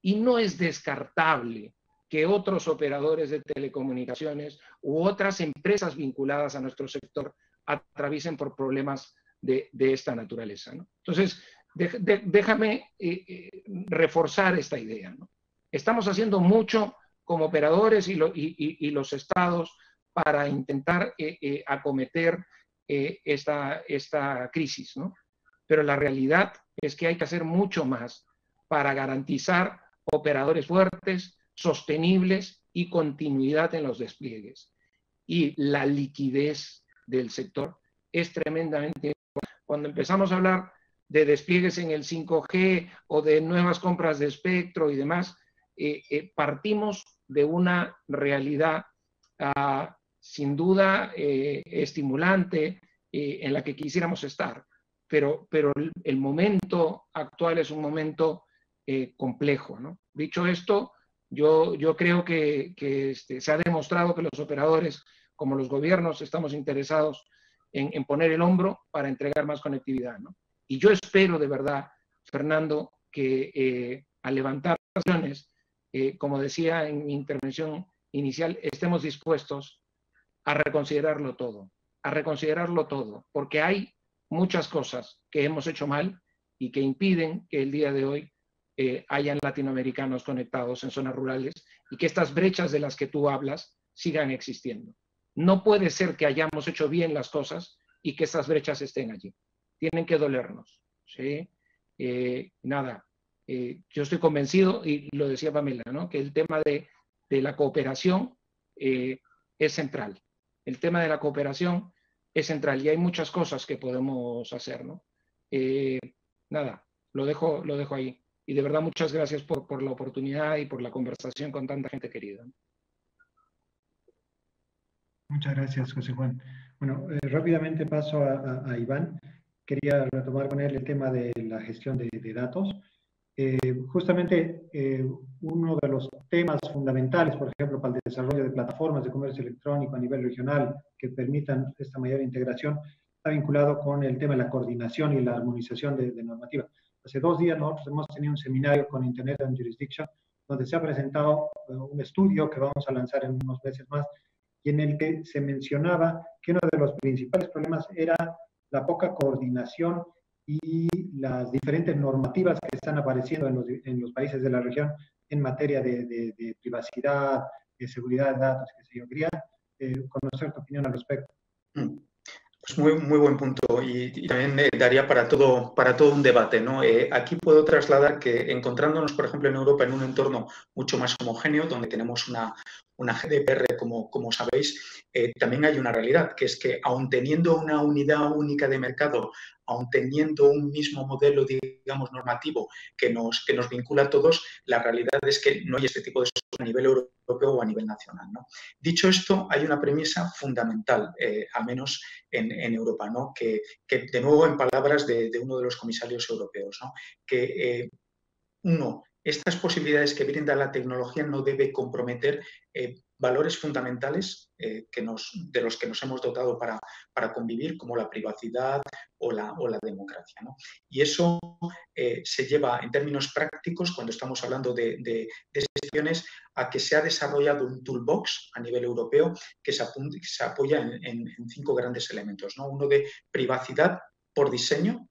Y no es descartable que otros operadores de telecomunicaciones u otras empresas vinculadas a nuestro sector atraviesen por problemas de esta naturaleza, ¿no? Entonces, déjame reforzar esta idea, ¿no? Estamos haciendo mucho como operadores y los estados para intentar acometer esta crisis, ¿no? Pero la realidad es que hay que hacer mucho más para garantizar operadores fuertes, sostenibles y continuidad en los despliegues. Y la liquidez del sector es tremendamente importante. Cuando empezamos a hablar de despliegues en el 5G o de nuevas compras de espectro y demás, partimos de una realidad sin duda estimulante en la que quisiéramos estar, pero el momento actual es un momento complejo, ¿no? Dicho esto, yo creo que se ha demostrado que los operadores, como los gobiernos, estamos interesados en poner el hombro para entregar más conectividad, ¿no? Y yo espero de verdad, Fernando, que al levantar acciones, como decía en mi intervención inicial, estemos dispuestos a reconsiderarlo todo, porque hay muchas cosas que hemos hecho mal y que impiden que el día de hoy hayan latinoamericanos conectados en zonas rurales y que estas brechas de las que tú hablas sigan existiendo. No puede ser que hayamos hecho bien las cosas y que estas brechas estén allí. Tienen que dolernos, ¿sí? Yo estoy convencido, y lo decía Pamela, ¿no?, que el tema de la cooperación es central. El tema de la cooperación es central y hay muchas cosas que podemos hacer, ¿no? Lo dejo ahí. Y de verdad muchas gracias por la oportunidad y por la conversación con tanta gente querida. Muchas gracias, José Juan. Bueno, rápidamente paso a Iván. Quería retomar con él el tema de la gestión de datos. Justamente uno de los temas fundamentales, por ejemplo, para el desarrollo de plataformas de comercio electrónico a nivel regional que permitan esta mayor integración, está vinculado con el tema de la coordinación y la armonización de normativa. Hace 2 días nosotros hemos tenido un seminario con Internet and Jurisdiction, donde se ha presentado un estudio que vamos a lanzar en unos meses más, y en el que se mencionaba que uno de los principales problemas era la poca coordinación y las diferentes normativas que están apareciendo en los países de la región en materia de privacidad, de seguridad de datos, que sé yo. Quería conocer tu opinión al respecto. Pues muy buen punto y también daría para todo un debate, ¿no? Aquí puedo trasladar que encontrándonos, por ejemplo, en Europa en un entorno mucho más homogéneo, donde tenemos una GDPR, como sabéis, también hay una realidad, que es que aun teniendo una unidad única de mercado, aun teniendo un mismo modelo, digamos, normativo que nos vincula a todos, la realidad es que no hay este tipo de solución a nivel europeo o a nivel nacional, ¿no? Dicho esto, hay una premisa fundamental, al menos en Europa, ¿no? Que de nuevo, en palabras de uno de los comisarios europeos, ¿no? Que estas posibilidades que brinda la tecnología no debe comprometer valores fundamentales de los que nos hemos dotado para convivir, como la privacidad o la democracia, ¿no? Y eso se lleva en términos prácticos, cuando estamos hablando de gestiones, a que se ha desarrollado un toolbox a nivel europeo que se apoya en 5 grandes elementos, ¿no? Uno de privacidad por diseño,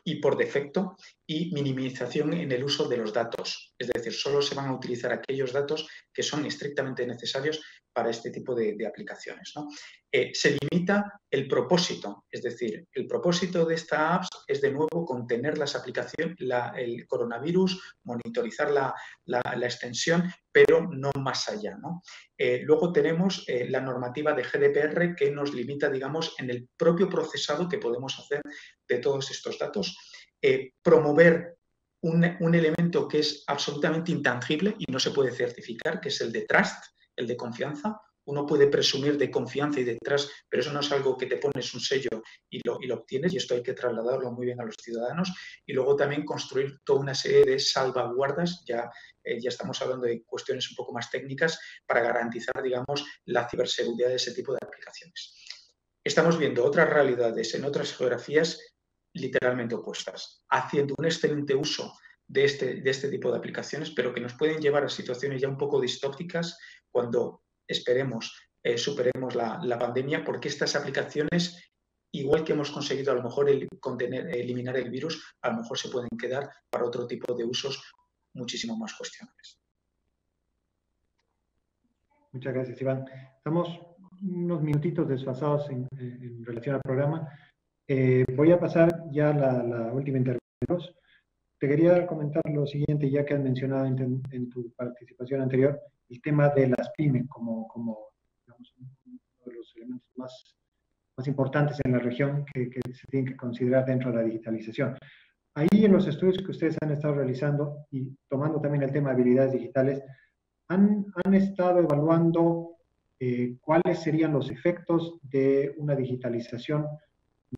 y por defecto, y minimización en el uso de los datos. Es decir, solo se van a utilizar aquellos datos que son estrictamente necesarios para este tipo de aplicaciones, ¿no? Se limita el propósito, es decir, el propósito de esta app es de nuevo contener las aplicaciones, el coronavirus, monitorizar la extensión, pero no más allá, ¿no? Luego tenemos la normativa de GDPR que nos limita, digamos, en el propio procesado que podemos hacer de todos estos datos. Promover un elemento que es absolutamente intangible y no se puede certificar, que es el de trust, el de confianza. Uno puede presumir de confianza y de trust, pero eso no es algo que te pones un sello y lo obtienes, y esto hay que trasladarlo muy bien a los ciudadanos. Y luego también construir toda una serie de salvaguardas, ya estamos hablando de cuestiones un poco más técnicas, para garantizar, digamos, la ciberseguridad de ese tipo de aplicaciones. Estamos viendo otras realidades en otras geografías literalmente opuestas, haciendo un excelente uso de este tipo de aplicaciones, pero que nos pueden llevar a situaciones ya un poco distópicas cuando esperemos superemos la pandemia, porque estas aplicaciones, igual que hemos conseguido a lo mejor eliminar el virus, a lo mejor se pueden quedar para otro tipo de usos muchísimo más cuestionables. Muchas gracias, Iván. Estamos unos minutitos desfasados en relación al programa. Voy a pasar ya a la última intervención. Te quería comentar lo siguiente, ya que has mencionado en tu participación anterior, el tema de las pymes como digamos, uno de los elementos más más importantes en la región que se tienen que considerar dentro de la digitalización. Ahí en los estudios que ustedes han estado realizando y tomando también el tema de habilidades digitales, han estado evaluando cuáles serían los efectos de una digitalización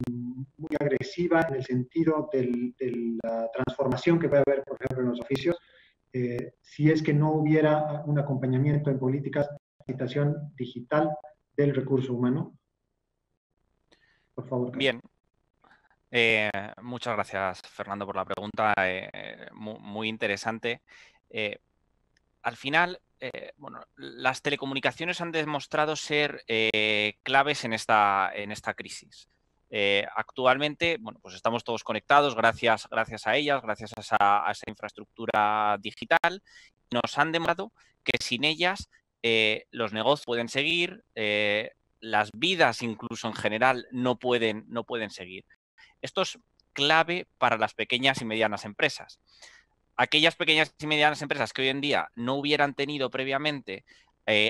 muy agresiva en el sentido de la transformación que puede haber, por ejemplo, en los oficios, si es que no hubiera un acompañamiento en políticas de capacitación digital del recurso humano. Por favor. Bien. Muchas gracias, Fernando, por la pregunta. Muy interesante. Al final, bueno, las telecomunicaciones han demostrado ser claves en esta crisis. Actualmente, bueno, pues estamos todos conectados gracias a ellas, gracias a esa infraestructura digital. Nos han demostrado que sin ellas los negocios pueden seguir, las vidas incluso en general no pueden seguir. Esto es clave para las pequeñas y medianas empresas. Aquellas pequeñas y medianas empresas que hoy en día no hubieran tenido previamente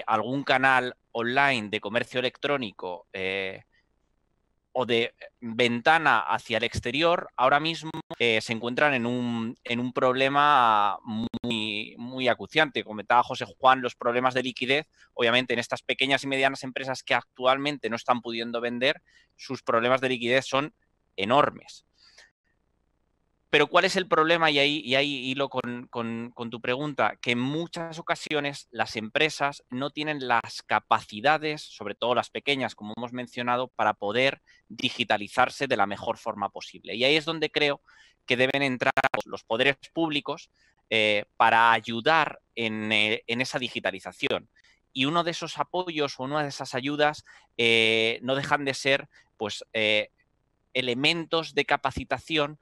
algún canal online de comercio electrónico o de ventana hacia el exterior, ahora mismo se encuentran en un problema muy acuciante. Comentaba José Juan los problemas de liquidez. Obviamente, en estas pequeñas y medianas empresas que actualmente no están pudiendo vender, sus problemas de liquidez son enormes. Pero ¿cuál es el problema? Y ahí hilo con tu pregunta, que en muchas ocasiones las empresas no tienen las capacidades, sobre todo las pequeñas, como hemos mencionado, para poder digitalizarse de la mejor forma posible. Y ahí es donde creo que deben entrar los poderes públicos para ayudar en esa digitalización. Y uno de esos apoyos o una de esas ayudas no dejan de ser, pues, elementos de capacitación,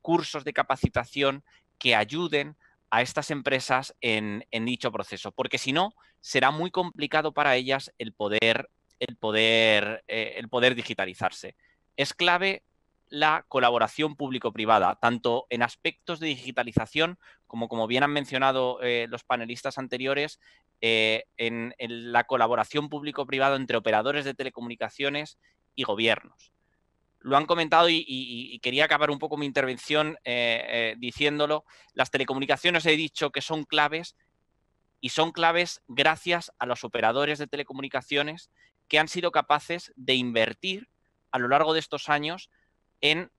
cursos de capacitación que ayuden a estas empresas en dicho proceso, porque si no, será muy complicado para ellas el poder digitalizarse. Es clave la colaboración público-privada, tanto en aspectos de digitalización como bien han mencionado los panelistas anteriores, en la colaboración público-privada entre operadores de telecomunicaciones y gobiernos. Lo han comentado y quería acabar un poco mi intervención diciéndolo. Las telecomunicaciones he dicho que son claves y son claves gracias a los operadores de telecomunicaciones que han sido capaces de invertir a lo largo de estos años en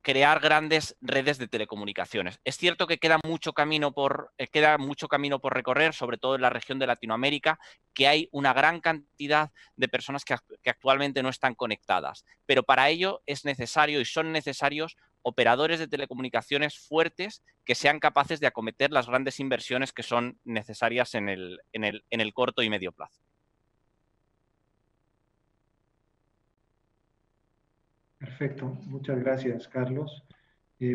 crear grandes redes de telecomunicaciones. Es cierto que queda mucho camino por recorrer, sobre todo en la región de Latinoamérica, que hay una gran cantidad de personas que actualmente no están conectadas. Pero para ello es necesario y son necesarios operadores de telecomunicaciones fuertes que sean capaces de acometer las grandes inversiones que son necesarias en el corto y medio plazo. Perfecto, muchas gracias, Carlos.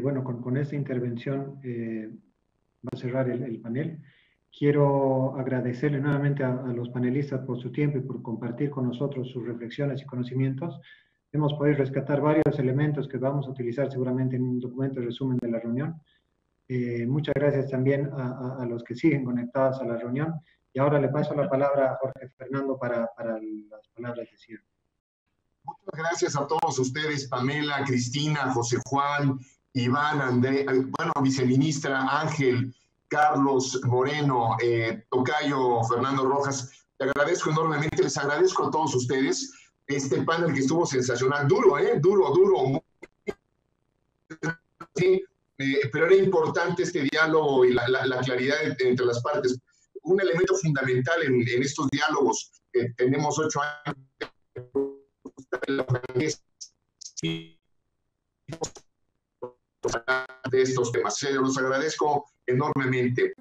Bueno, con esta intervención va a cerrar el panel. Quiero agradecerle nuevamente a los panelistas por su tiempo y por compartir con nosotros sus reflexiones y conocimientos. Hemos podido rescatar varios elementos que vamos a utilizar seguramente en un documento de resumen de la reunión. Muchas gracias también a los que siguen conectados a la reunión. Y ahora le paso la palabra a Jorge Fernando para las palabras de cierre. Muchas gracias a todos ustedes, Pamela, Cristina, José Juan, Iván, André, bueno, viceministra Ángel, Carlos Moreno, tocayo Fernando Rojas. Te agradezco enormemente, les agradezco a todos ustedes este panel que estuvo sensacional, duro, duro, sí, pero era importante este diálogo y la claridad entre las partes. Un elemento fundamental en estos diálogos que tenemos 8 años de estos temas. Los agradezco enormemente.